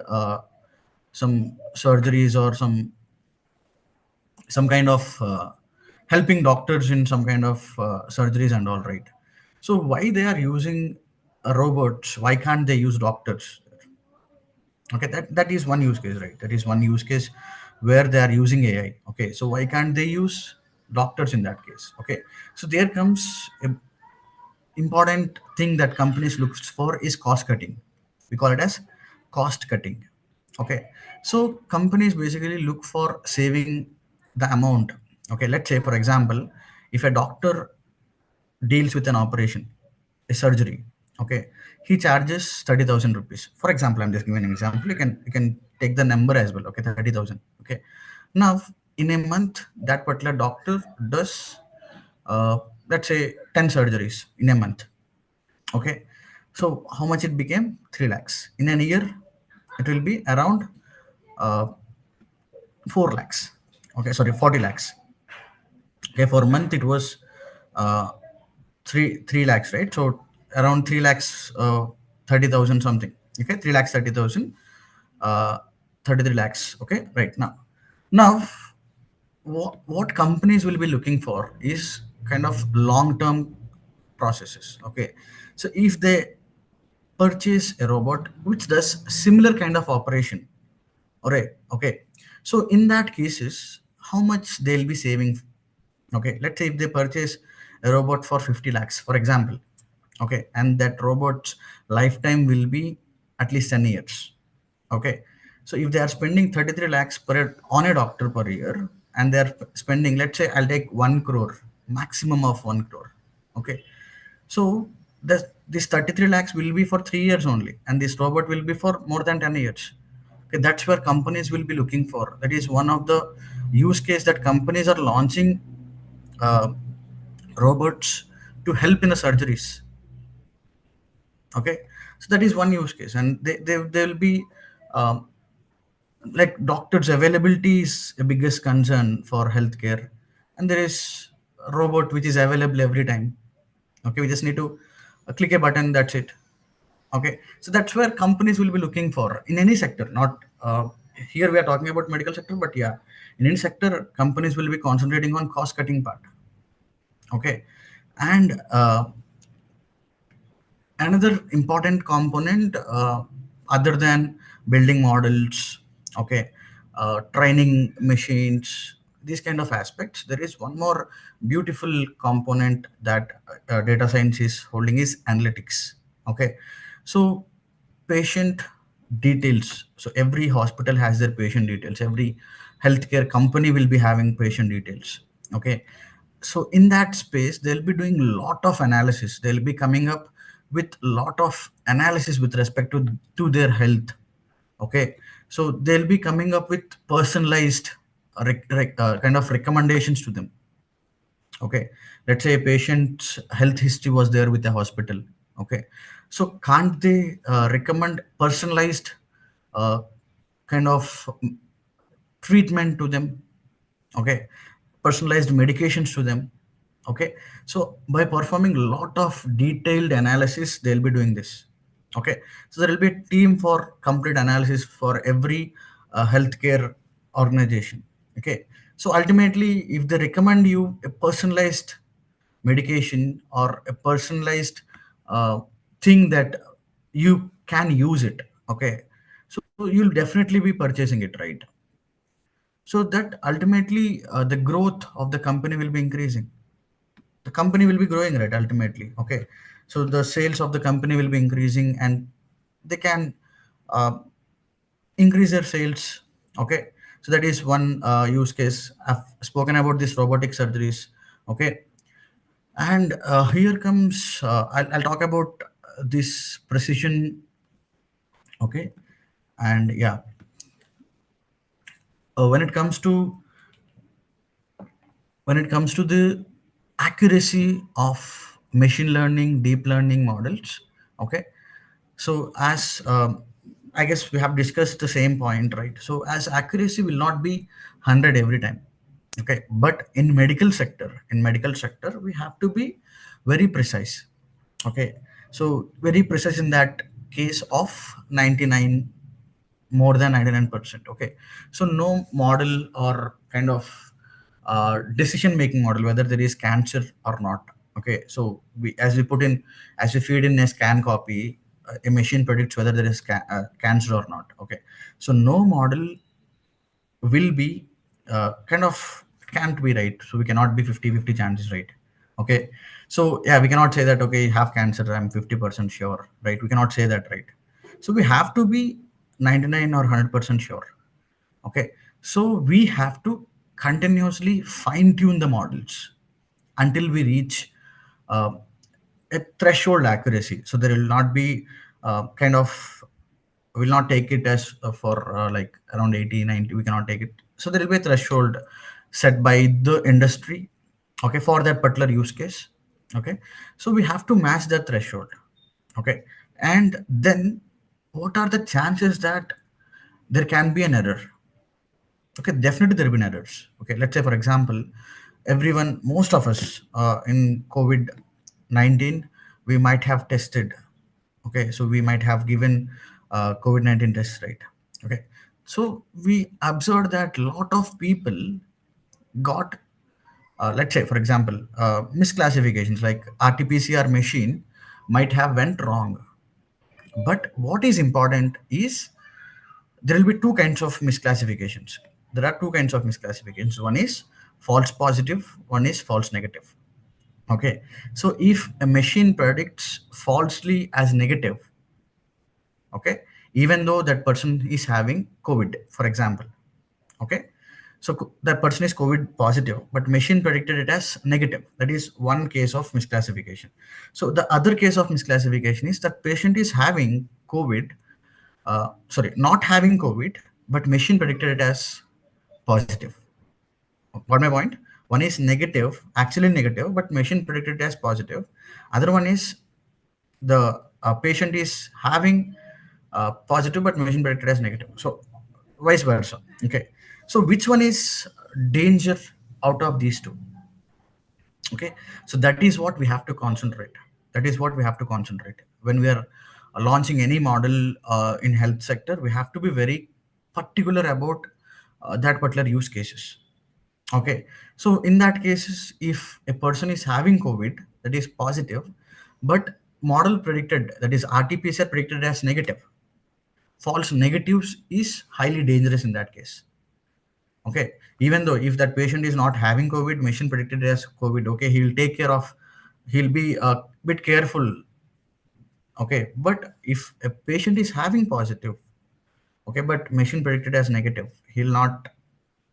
some surgeries or some kind of helping doctors in some kind of surgeries and all, right? So why they are using robots, why can't they use doctors? Okay, that is one use case, right? That is one use case where they are using AI. Okay, so why can't they use doctors in that case? Okay, so there comes a important thing that companies looks for is cost cutting. We call it as cost cutting. Okay, so companies basically look for saving the amount. Okay, let's say for example, if a doctor deals with an operation, a surgery. Okay, he charges 30,000 rupees. For example, I'm just giving an example. You can take the number as well. Okay, 30,000. Okay, now in a month, that particular doctor does let's say 10 surgeries in a month. Okay, so how much it became? 3 lakhs. In a year, it will be around uh, 4 lakhs. Okay, sorry, 40 lakhs. Okay, for a month it was uh, 3 lakhs, right? So around 3 lakhs 30,000 something. Okay, 3 lakhs 30,000, 33 lakhs. Okay, right now what companies will be looking for is kind of long-term processes. Okay, so if they purchase a robot which does similar kind of operation, all right, okay, so in that cases, how much they'll be saving? Okay, let's say if they purchase a robot for 50 lakhs, for example, okay, and that robot's lifetime will be at least 10 years. Okay, so if they are spending 33 lakhs on a doctor per year, and they're spending, let's say I'll take 1 crore, maximum of 1 crore. Okay, so this 33 lakhs will be for 3 years only, and this robot will be for more than 10 years. Okay, that's where companies will be looking for. That is one of the use case that companies are launching uh, robots to help in the surgeries. Okay, so that is one use case, and they will be um, like doctors availability is a biggest concern for healthcare, and there is a robot which is available every time. Okay, we just need to click a button, that's it. Okay, so that's where companies will be looking for in any sector, not here we are talking about medical sector, but yeah, in any sector companies will be concentrating on cost cutting part. Okay, and another important component, other than building models, okay, training machines, these kind of aspects, there is one more beautiful component that data science is holding is analytics. Okay, so patient details, so every hospital has their patient details, every healthcare company will be having patient details. Okay, so in that space they'll be doing a lot of analysis, they'll be coming up with lot of analysis with respect to their health. Okay, so they'll be coming up with personalized kind of recommendations to them. Okay, let's say a patient's health history was there with the hospital. Okay, so can't they recommend personalized uh, kind of treatment to them? Okay, personalized medications to them. Okay, so by performing a lot of detailed analysis they'll be doing this. Okay, so there will be a team for complete analysis for every healthcare organization. Okay, so ultimately if they recommend you a personalized medication or a personalized uh, thing that you can use it, okay, so you'll definitely be purchasing it, right? So that ultimately the growth of the company will be increasing, the company will be growing, right, ultimately. Okay, so the sales of the company will be increasing, and they can uh, increase their sales. Okay, so that is one use case. I've spoken about this robotic surgeries. Okay, and here comes I'll talk about this precision. Okay, and yeah, when it comes to the accuracy of machine learning, deep learning models. Okay, so as I guess we have discussed the same point, right? So as accuracy will not be 100 every time. Okay, but in medical sector we have to be very precise. Okay, so very precise in that case of 99, more than 99%. Okay, so no model or kind of decision making model, whether there is cancer or not. Okay, so as we feed in a scan copy, a machine predicts whether there is cancer or not. Okay, so no model will be kind of can't be right, so we cannot be 50-50 chances, right? Okay, so yeah, we cannot say that, okay, you have cancer, I'm 50% sure, right? We cannot say that, right? So we have to be 99 or 100% sure. Okay, so we have to continuously fine tune the models until we reach uh, a threshold accuracy. So there will not be kind of, will not take it as for like around 80, 90, we cannot take it. So there will be a threshold set by the industry, okay, for that particular use case. Okay, so we have to match that threshold. Okay, and then what are the chances that there can be an error? Okay, definitely there have been errors. Okay, let's say for example, everyone, most of us in COVID-19, we might have tested. Okay, so we might have given COVID-19 tests, right? Okay, so we observed that a lot of people got, let's say, for example, misclassifications like RT-PCR machine might have went wrong. But what is important is there will be two kinds of misclassifications. There are two kinds of misclassifications. One is false positive, one is false negative. Okay, so if a machine predicts falsely as negative, okay, even though that person is having COVID, for example, okay, so that person is COVID positive, but machine predicted it as negative. That is one case of misclassification. So the other case of misclassification is that patient is having COVID, sorry, not having COVID, but machine predicted it as positive. Got my point? One is negative, actually negative, but machine predicted it as positive. Other one is the patient is having positive, but machine predicted as negative. So vice versa. Okay. So which one is danger out of these two? Okay, so that is what we have to concentrate. That is what we have to concentrate when we are launching any model in health sector. We have to be very particular about that particular use cases. Okay, so in that cases, if a person is having COVID that is positive, but model predicted, that is RT-PCR predicted as negative, false negatives is highly dangerous in that case. Okay, even though if that patient is not having COVID, machine predicted as COVID, okay, he'll take care of, he'll be a bit careful. Okay, but if a patient is having positive, okay, but machine predicted as negative, he'll not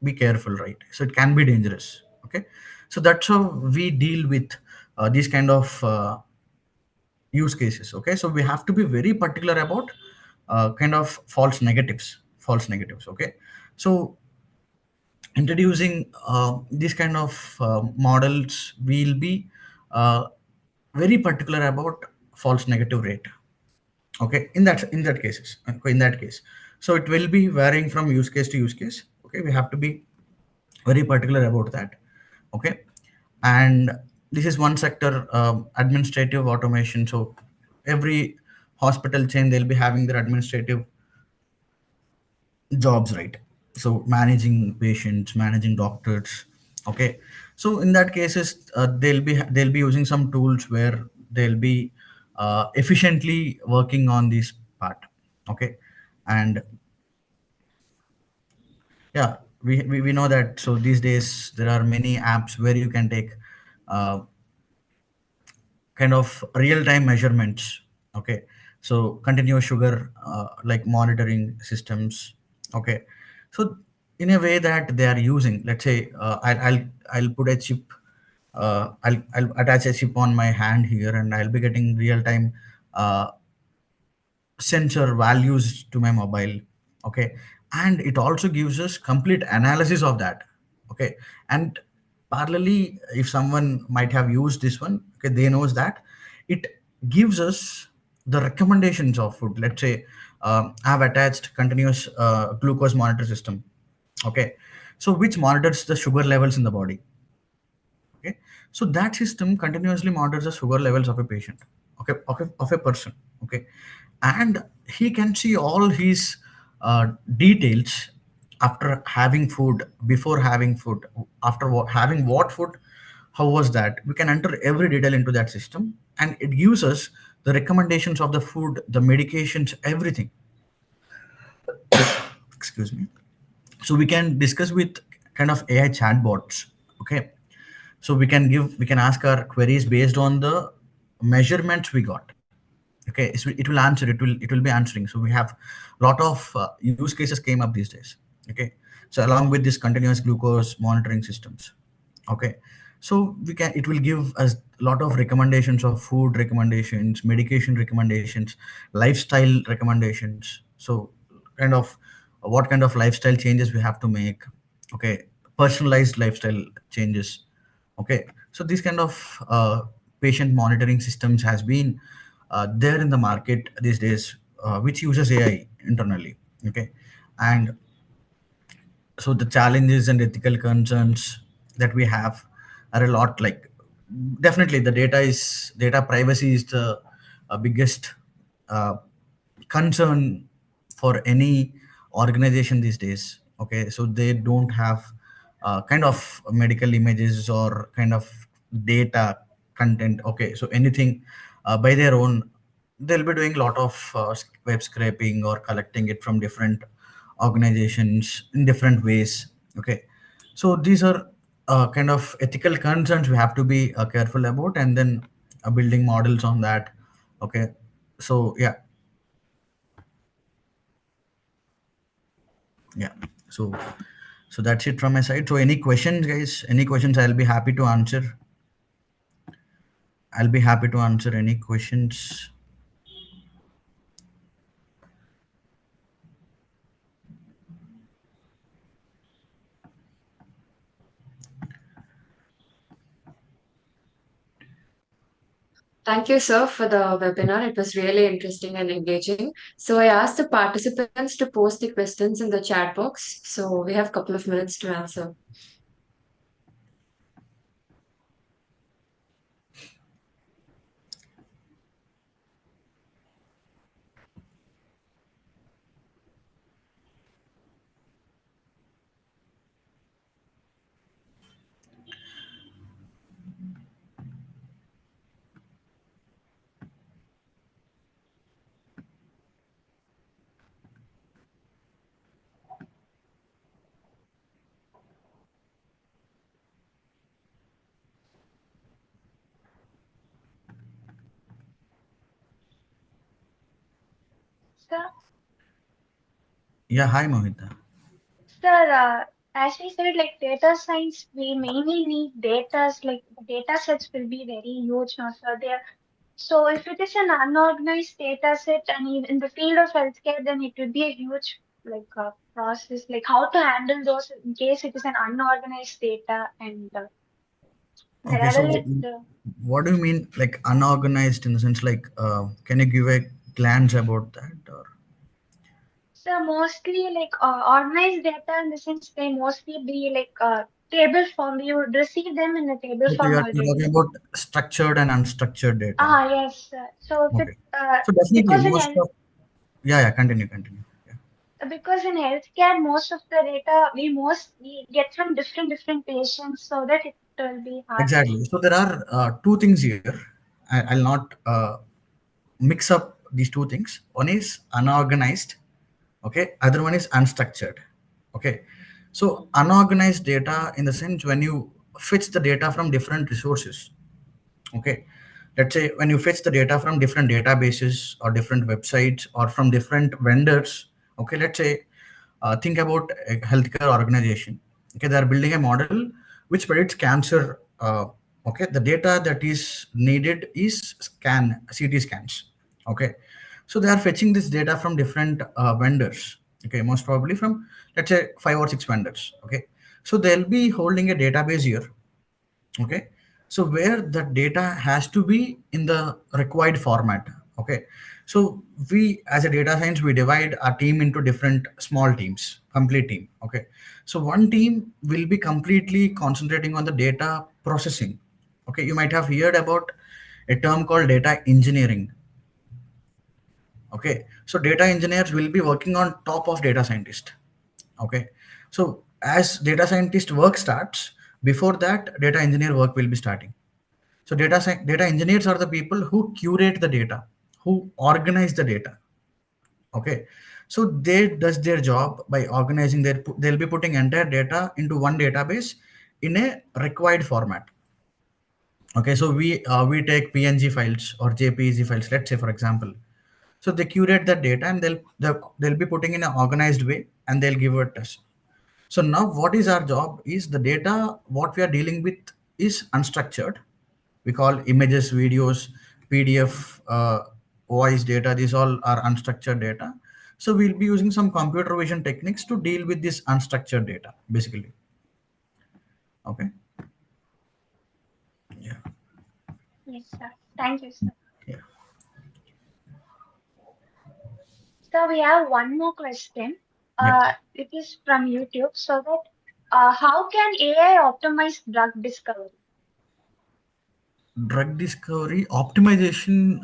be careful, right? So it can be dangerous. Okay, so that's how we deal with these kind of use cases. Okay, so we have to be very particular about kind of false negatives. Okay, so introducing these kind of models, we'll be uh, very particular about false negative rate. Okay, in that cases, okay, in that case, so it will be varying from use case to use case. Okay, we have to be very particular about that. Okay, and this is one sector, administrative automation. So every hospital chain, they'll be having their administrative jobs, right? So managing patients, managing doctors. Okay, so in that cases, they'll be using some tools where they'll be efficiently working on this part. Okay, and yeah, we know that. So these days there are many apps where you can take uh, kind of real-time measurements. Okay, so continuous sugar like monitoring systems. Okay, so in a way that they are using, let's say, I'll put a chip, I'll attach a chip on my hand here, and I'll be getting real-time uh, sensor values to my mobile. Okay, and it also gives us complete analysis of that. Okay, and parallelly, if someone might have used this one, okay, they knows that it gives us the recommendations of food. Let's say I have attached continuous glucose monitor system. Okay, so which monitors the sugar levels in the body. Okay, so that system continuously monitors the sugar levels of a patient. Okay, of a person. Okay, and he can see all his details after having food, before having food, after having what food, how was that. We can enter every detail into that system, and it gives us the recommendations of the food, the medications, everything. Excuse me. So we can discuss with kind of AI chatbots. Okay, so we can ask our queries based on the measurements we got. Okay, so it will answer, it will be answering. So we have lot of use cases came up these days. Okay, so along with this continuous glucose monitoring systems. Okay, so we can, it will give us a lot of recommendations of food recommendations, medication recommendations, lifestyle recommendations. So kind of what kind of lifestyle changes we have to make. Okay, personalized lifestyle changes. Okay, so these kind of patient monitoring systems has been there in the market these days, which uses AI internally. Okay, and so the challenges and ethical concerns that we have are a lot. Like, definitely the data privacy is the biggest uh, concern for any organization these days. Okay, so they don't have kind of medical images or kind of data content. Okay, so anything by their own, they'll be doing a lot of web scraping or collecting it from different organizations in different ways. Okay, so these are kind of ethical concerns we have to be careful about, and then building models on that. Okay, so yeah, yeah, so so that's it from my side. So any questions, guys? Any questions? I'll be happy to answer any questions. Thank you, sir, for the webinar. It was really interesting and engaging. So I asked the participants to post the questions in the chat box. So we have a couple of minutes to answer. Sir, Yeah, hi Mohita. sir, as we said, like data science, we mainly need data, like the data sets will be very huge now, sir. There. So if it is an unorganized data set and in the field of healthcare, then it will be a huge process, like how to handle those in case it is an unorganized data and there Okay, are so the what do you mean like unorganized in the sense like can you give a glance about that or so mostly like organized data in the sense they mostly be like table form. You would receive them in a table okay, form you're talking already. about structured and unstructured data? Ah, yes. So if it Okay, so definitely because in most of, yeah, continue, yeah. because in healthcare most of the data we get from different patients, so that it will be hard to. Exactly. So there are two things here. I'll not mix up these two things. One is unorganized, okay. Other one is unstructured, okay. So unorganized data in the sense when you fetch the data from different resources, okay. Let's say when you fetch the data from different databases or different websites or from different vendors, okay. Let's say think about a healthcare organization, okay. They are building a model which predicts cancer. Okay, the data that is needed is CT scans, okay. So they are fetching this data from different vendors, okay, most probably from, let's say, 5 or 6 vendors, okay. So they'll be holding a database here, okay. So where the data has to be in the required format, okay. So we as a data science, we divide our team into different small teams, complete team, okay. So one team will be completely concentrating on the data processing, okay. You might have heard about a term called data engineering, okay. So data engineers will be working on top of data scientist, okay. So as data scientist work starts, before that data engineer work will be starting. So data engineers are the people who curate the data, who organize the data, okay. So they does their job by organizing they'll be putting entire data into one database in a required format, okay. So we take PNG files or JPEG files, let's say, for example. So they curate that data and they'll be putting in an organized way and they'll give it us. So now what is our job is the data what we are dealing with is unstructured. We call images, videos, PDF, voice data. These all are unstructured data. So we'll be using some computer vision techniques to deal with this unstructured data, basically. Okay. Yeah. Yes, sir. Thank you, sir. Yeah. So we have one more question. Yeah. It is from YouTube. So that how can AI optimize drug discovery? Drug discovery optimization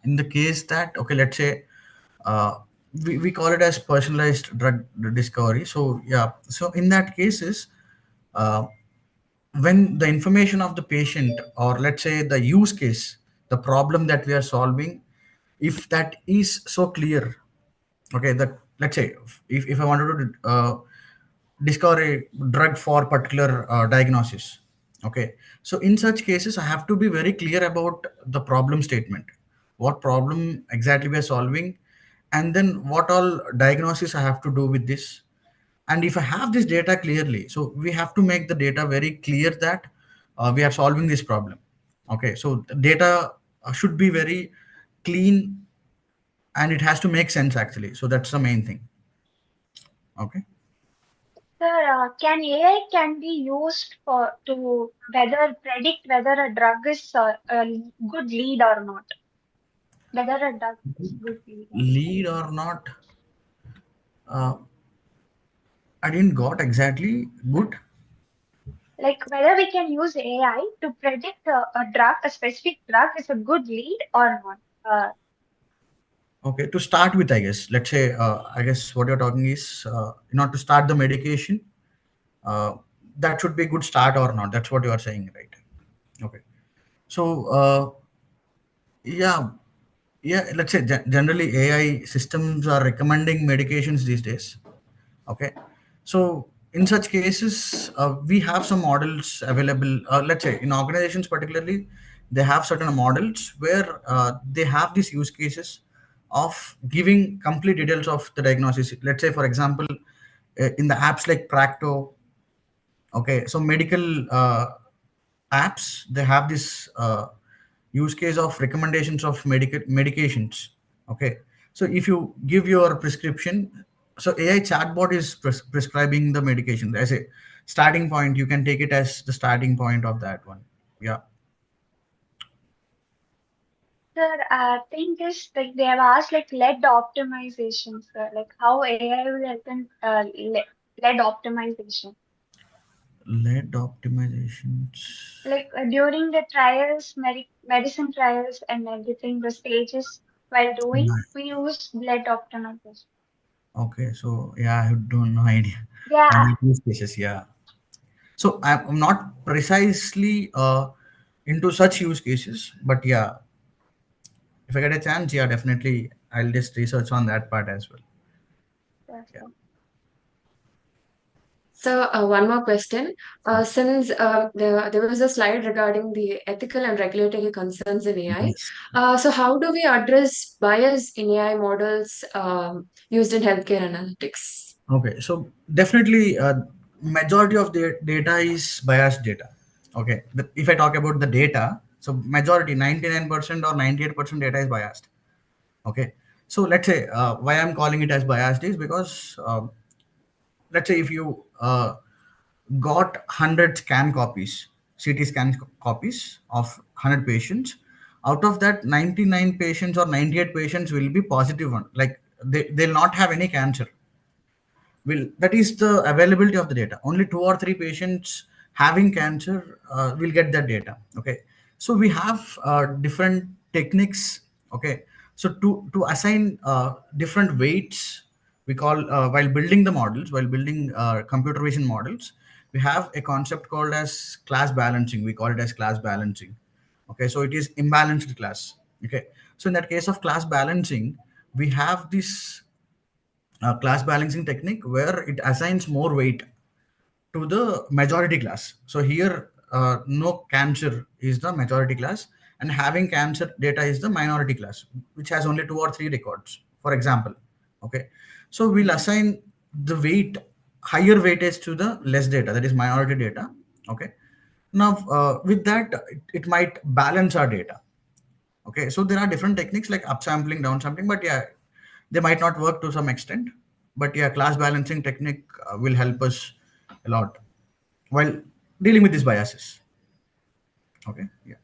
in the case that, okay, let's say we call it as personalized drug discovery. So yeah, so in that cases, uh, when the information of the patient, or let's say the use case, the problem that we are solving, if that is so clear, okay, that let's say if I wanted to discover a drug for particular diagnosis, okay, so in such cases I have to be very clear about the problem statement, what problem exactly we are solving, and then what all diagnosis I have to do with this. And if I have this data clearly, so we have to make the data very clear that we are solving this problem. Okay, so the data should be very clean, and it has to make sense actually. So that's the main thing. Okay. Sir, can AI can be used for to whether predict whether a drug is a good lead or not? Whether a drug is good lead or not? Lead or not, uh, I didn't got exactly good. Like whether we can use AI to predict a drug, a specific drug is a good lead or not. Okay, to start with, I guess, let's say, I guess what you're talking is, not to start the medication, uh, that should be a good start or not. That's what you are saying, right? Okay. So, yeah, yeah, let's say generally AI systems are recommending medications these days. Okay, so in such cases, we have some models available. Let's say in organizations particularly, they have certain models where they have these use cases of giving complete details of the diagnosis. Let's say, for example, in the apps like Practo. Okay, so medical apps, they have this use case of recommendations of medications. Okay, so if you give your prescription, so AI chatbot is prescribing the medication as a starting point. You can take it as the starting point of that one. Yeah. Sir, thing is like they have asked like lead optimization, sir, like how AI will help in lead optimization. Lead optimizations. Like during the trials, medicine trials and everything, the stages while doing, Right. we use lead optimization. Okay, so yeah, I have no idea on Yeah, the use cases. Yeah, so I'm not precisely into such use cases, but yeah, if I get a chance, yeah, definitely I'll just research on that part as well. yes, Yeah. sir. So, one more question. Since there was a slide regarding the ethical and regulatory concerns in AI, Yes. so how do we address bias in AI models used in healthcare analytics? Okay. So definitely, majority of the data is biased data. Okay. If I talk about the data, so majority 99% or 98% data is biased. Okay. So let's say why I'm calling it as biased is because let's say if you got 100 scan copies, CT scan copies of 100 patients, out of that 99 patients or 98 patients will be positive one, like they'll not have any cancer. Will that is the availability of the data. Only 2 or 3 patients having cancer will get that data. Okay, so we have different techniques. Okay, so to assign different weights, we call while building the models, while building computer vision models, we have a concept called as class balancing. We call it as class balancing. Okay, so it is imbalanced class. Okay, so in that case of class balancing, we have this class balancing technique where it assigns more weight to the majority class. So here, no cancer is the majority class, and having cancer data is the minority class, which has only 2 or 3 records, for example. Okay, so we'll assign the weight, higher weightage to the less data, that is minority data. Okay, now with that, it might balance our data. Okay, so there are different techniques like upsampling, downsampling, but yeah, they might not work to some extent. But yeah, class balancing technique will help us a lot while dealing with these biases. Okay, yeah.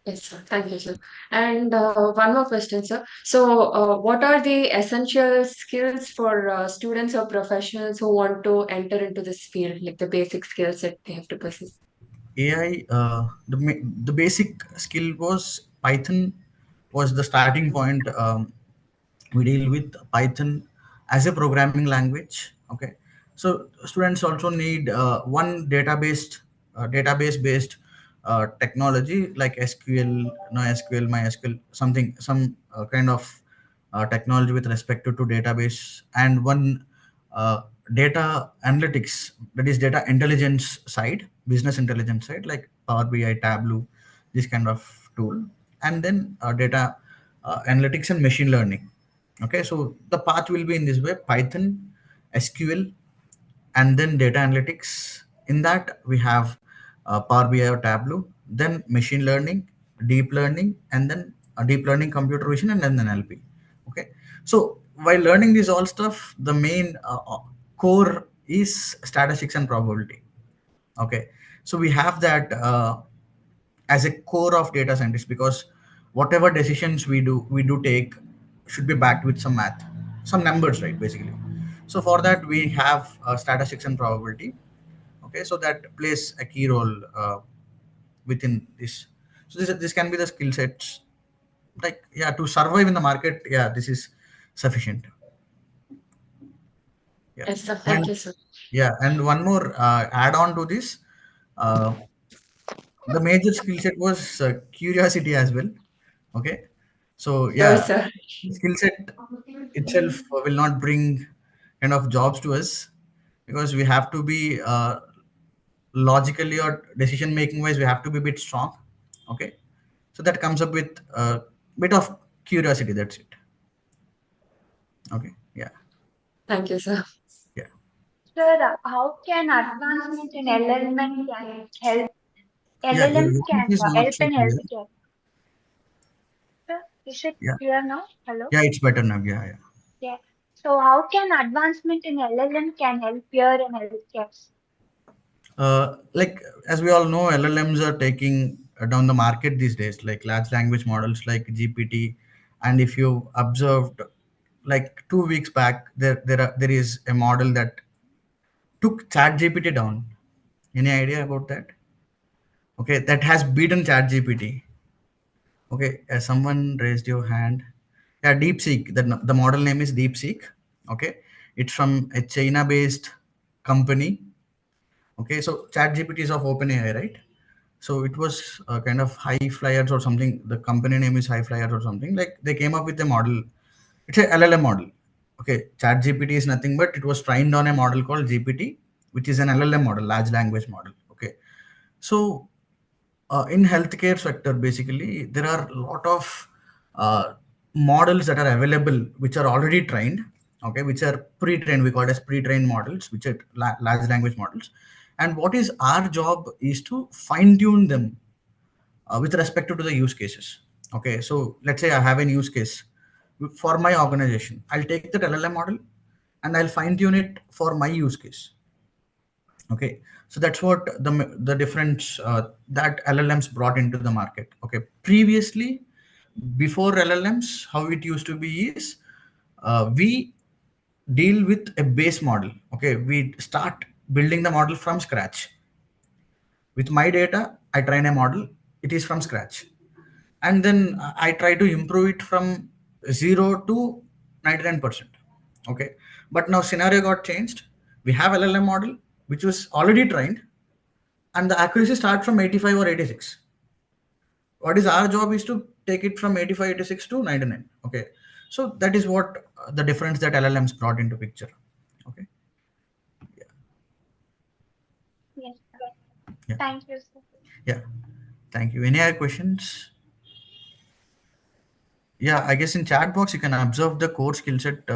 Yes, sir. Thank you, sir. And one more question, sir. So, what are the essential skills for students or professionals who want to enter into this field, like the basic skills that they have to possess? AI, the basic skill was Python was the starting point. We deal with Python as a programming language. Okay, so students also need one database based technology like SQL, NoSQL, MySQL, something, some kind of technology with respect to database, and one uh, data analytics, that is data intelligence side, business intelligence side, like Power BI, Tableau, this kind of tool, and then data analytics and machine learning. Okay, so the path will be in this way: Python, SQL, and then data analytics. In that, we have Power BI or Tableau, then machine learning, deep learning, and then deep learning, computer vision, and then NLP. Okay, so while learning this all stuff, the main core is statistics and probability. Okay, so we have that as a core of data scientists, because whatever decisions we do take should be backed with some math, some numbers, right, basically. So for that we have statistics and probability. Okay, so that plays a key role within this. So this can be the skill sets, like, yeah, to survive in the market. Yeah, this is sufficient. Yeah. Yes, sir. Thank And you, sir. yeah, and one more add on to this, uh, the major skill set was curiosity as well. Okay, so Sure, yeah, sir. skill set itself will not bring kind of jobs to us, because we have to be logically or decision making wise we have to be a bit strong. Okay, so that comes up with a bit of curiosity, that's it. Okay, yeah, Thank you, sir. yeah, Sir, how can advancement in LLM can help yeah, your LLMs voice can is not help so in clear. healthcare? Sir, is it Yeah, clear now? Hello? yeah, it's better now. Yeah, yeah. Yeah. So how can advancement in LLM can help here in healthcare? Like, as we all know, LLMs are taking down the market these days, like large language models like GPT. And if you observed, like 2 weeks back, there is a model that took ChatGPT down. Any idea about that? Okay, that has beaten ChatGPT. Okay, someone raised your hand. Yeah, DeepSeek. The model name is DeepSeek. Okay, it's from a China-based company. Okay, so ChatGPT is of OpenAI, right? So it was kind of High Flyers or something. The company name is High Flyers or something. Like, they came up with a model. It's a LLM model. Okay, ChatGPT is nothing but it was trained on a model called GPT, which is an LLM model, large language model. Okay, so in healthcare sector, basically there are a lot of models that are available which are already trained. Okay, which are pre-trained, we call it as pre-trained models, which are large language models. And what is our job is to fine tune them with respect to the use cases. Okay, so let's say I have an use case for my organization. I'll take that LLM model and I'll fine tune it for my use case. Okay, so that's what the difference that LLMs brought into the market. Okay, previously, before LLMs, how it used to be is we deal with a base model. Okay, we start building the model from scratch. With my data I train a model, it is from scratch, and then I try to improve it from 0 to 99%. Okay, but now scenario got changed. We have LLM model which was already trained, and the accuracy starts from 85 or 86. What is our job is to take it from 85, 86 to 99. Okay, so that is what the difference that LLMs brought into picture. Okay, Yes, sir. yeah, Thank you, sir. yeah, thank you. Any other questions? Yeah, I guess in chat box you can observe the core skill set.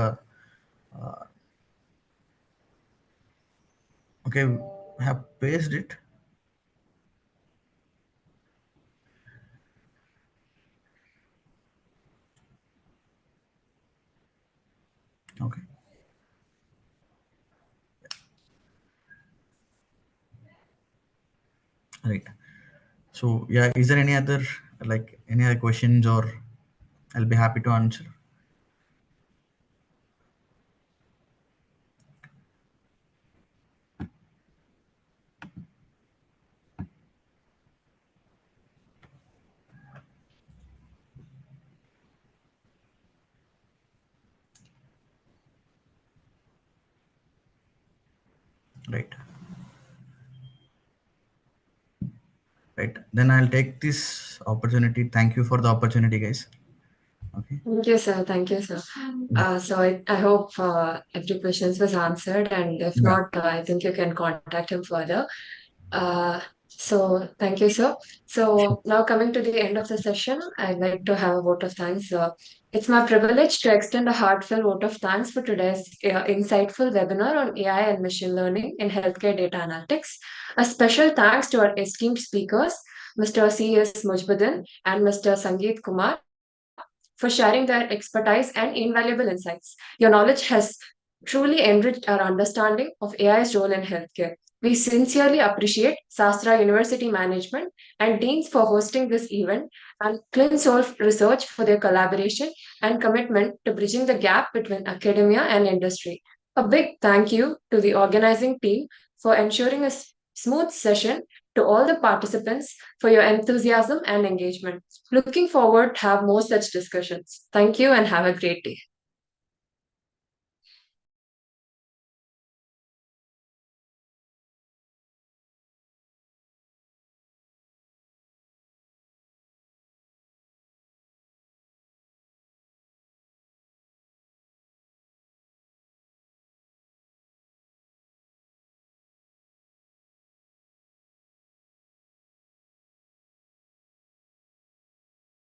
Okay, I have pasted it. Okay, right. So yeah, is there any other, like, any other questions, or I'll be happy to answer. Right. Right. Then I'll take this opportunity. Thank you for the opportunity, guys. Okay. Thank you, sir. Thank you, sir. I hope every questions was answered, and if Yeah. not, I think you can contact him further. So thank you, sir. So now coming to the end of the session, I'd like to have a vote of thanks. It's my privilege to extend a heartfelt vote of thanks for today's insightful webinar on AI and machine learning in healthcare data analytics. A special thanks to our esteemed speakers, Mr. C.S. Mujbuddin and Mr. Sangeet Kumar, for sharing their expertise and invaluable insights. Your knowledge has truly enriched our understanding of AI's role in healthcare. We sincerely appreciate Sastra University Management and Deans for hosting this event, and Clinosol Research for their collaboration and commitment to bridging the gap between academia and industry. A big thank you to the organizing team for ensuring a smooth session, to all the participants for your enthusiasm and engagement. Looking forward to have more such discussions. Thank you and have a great day.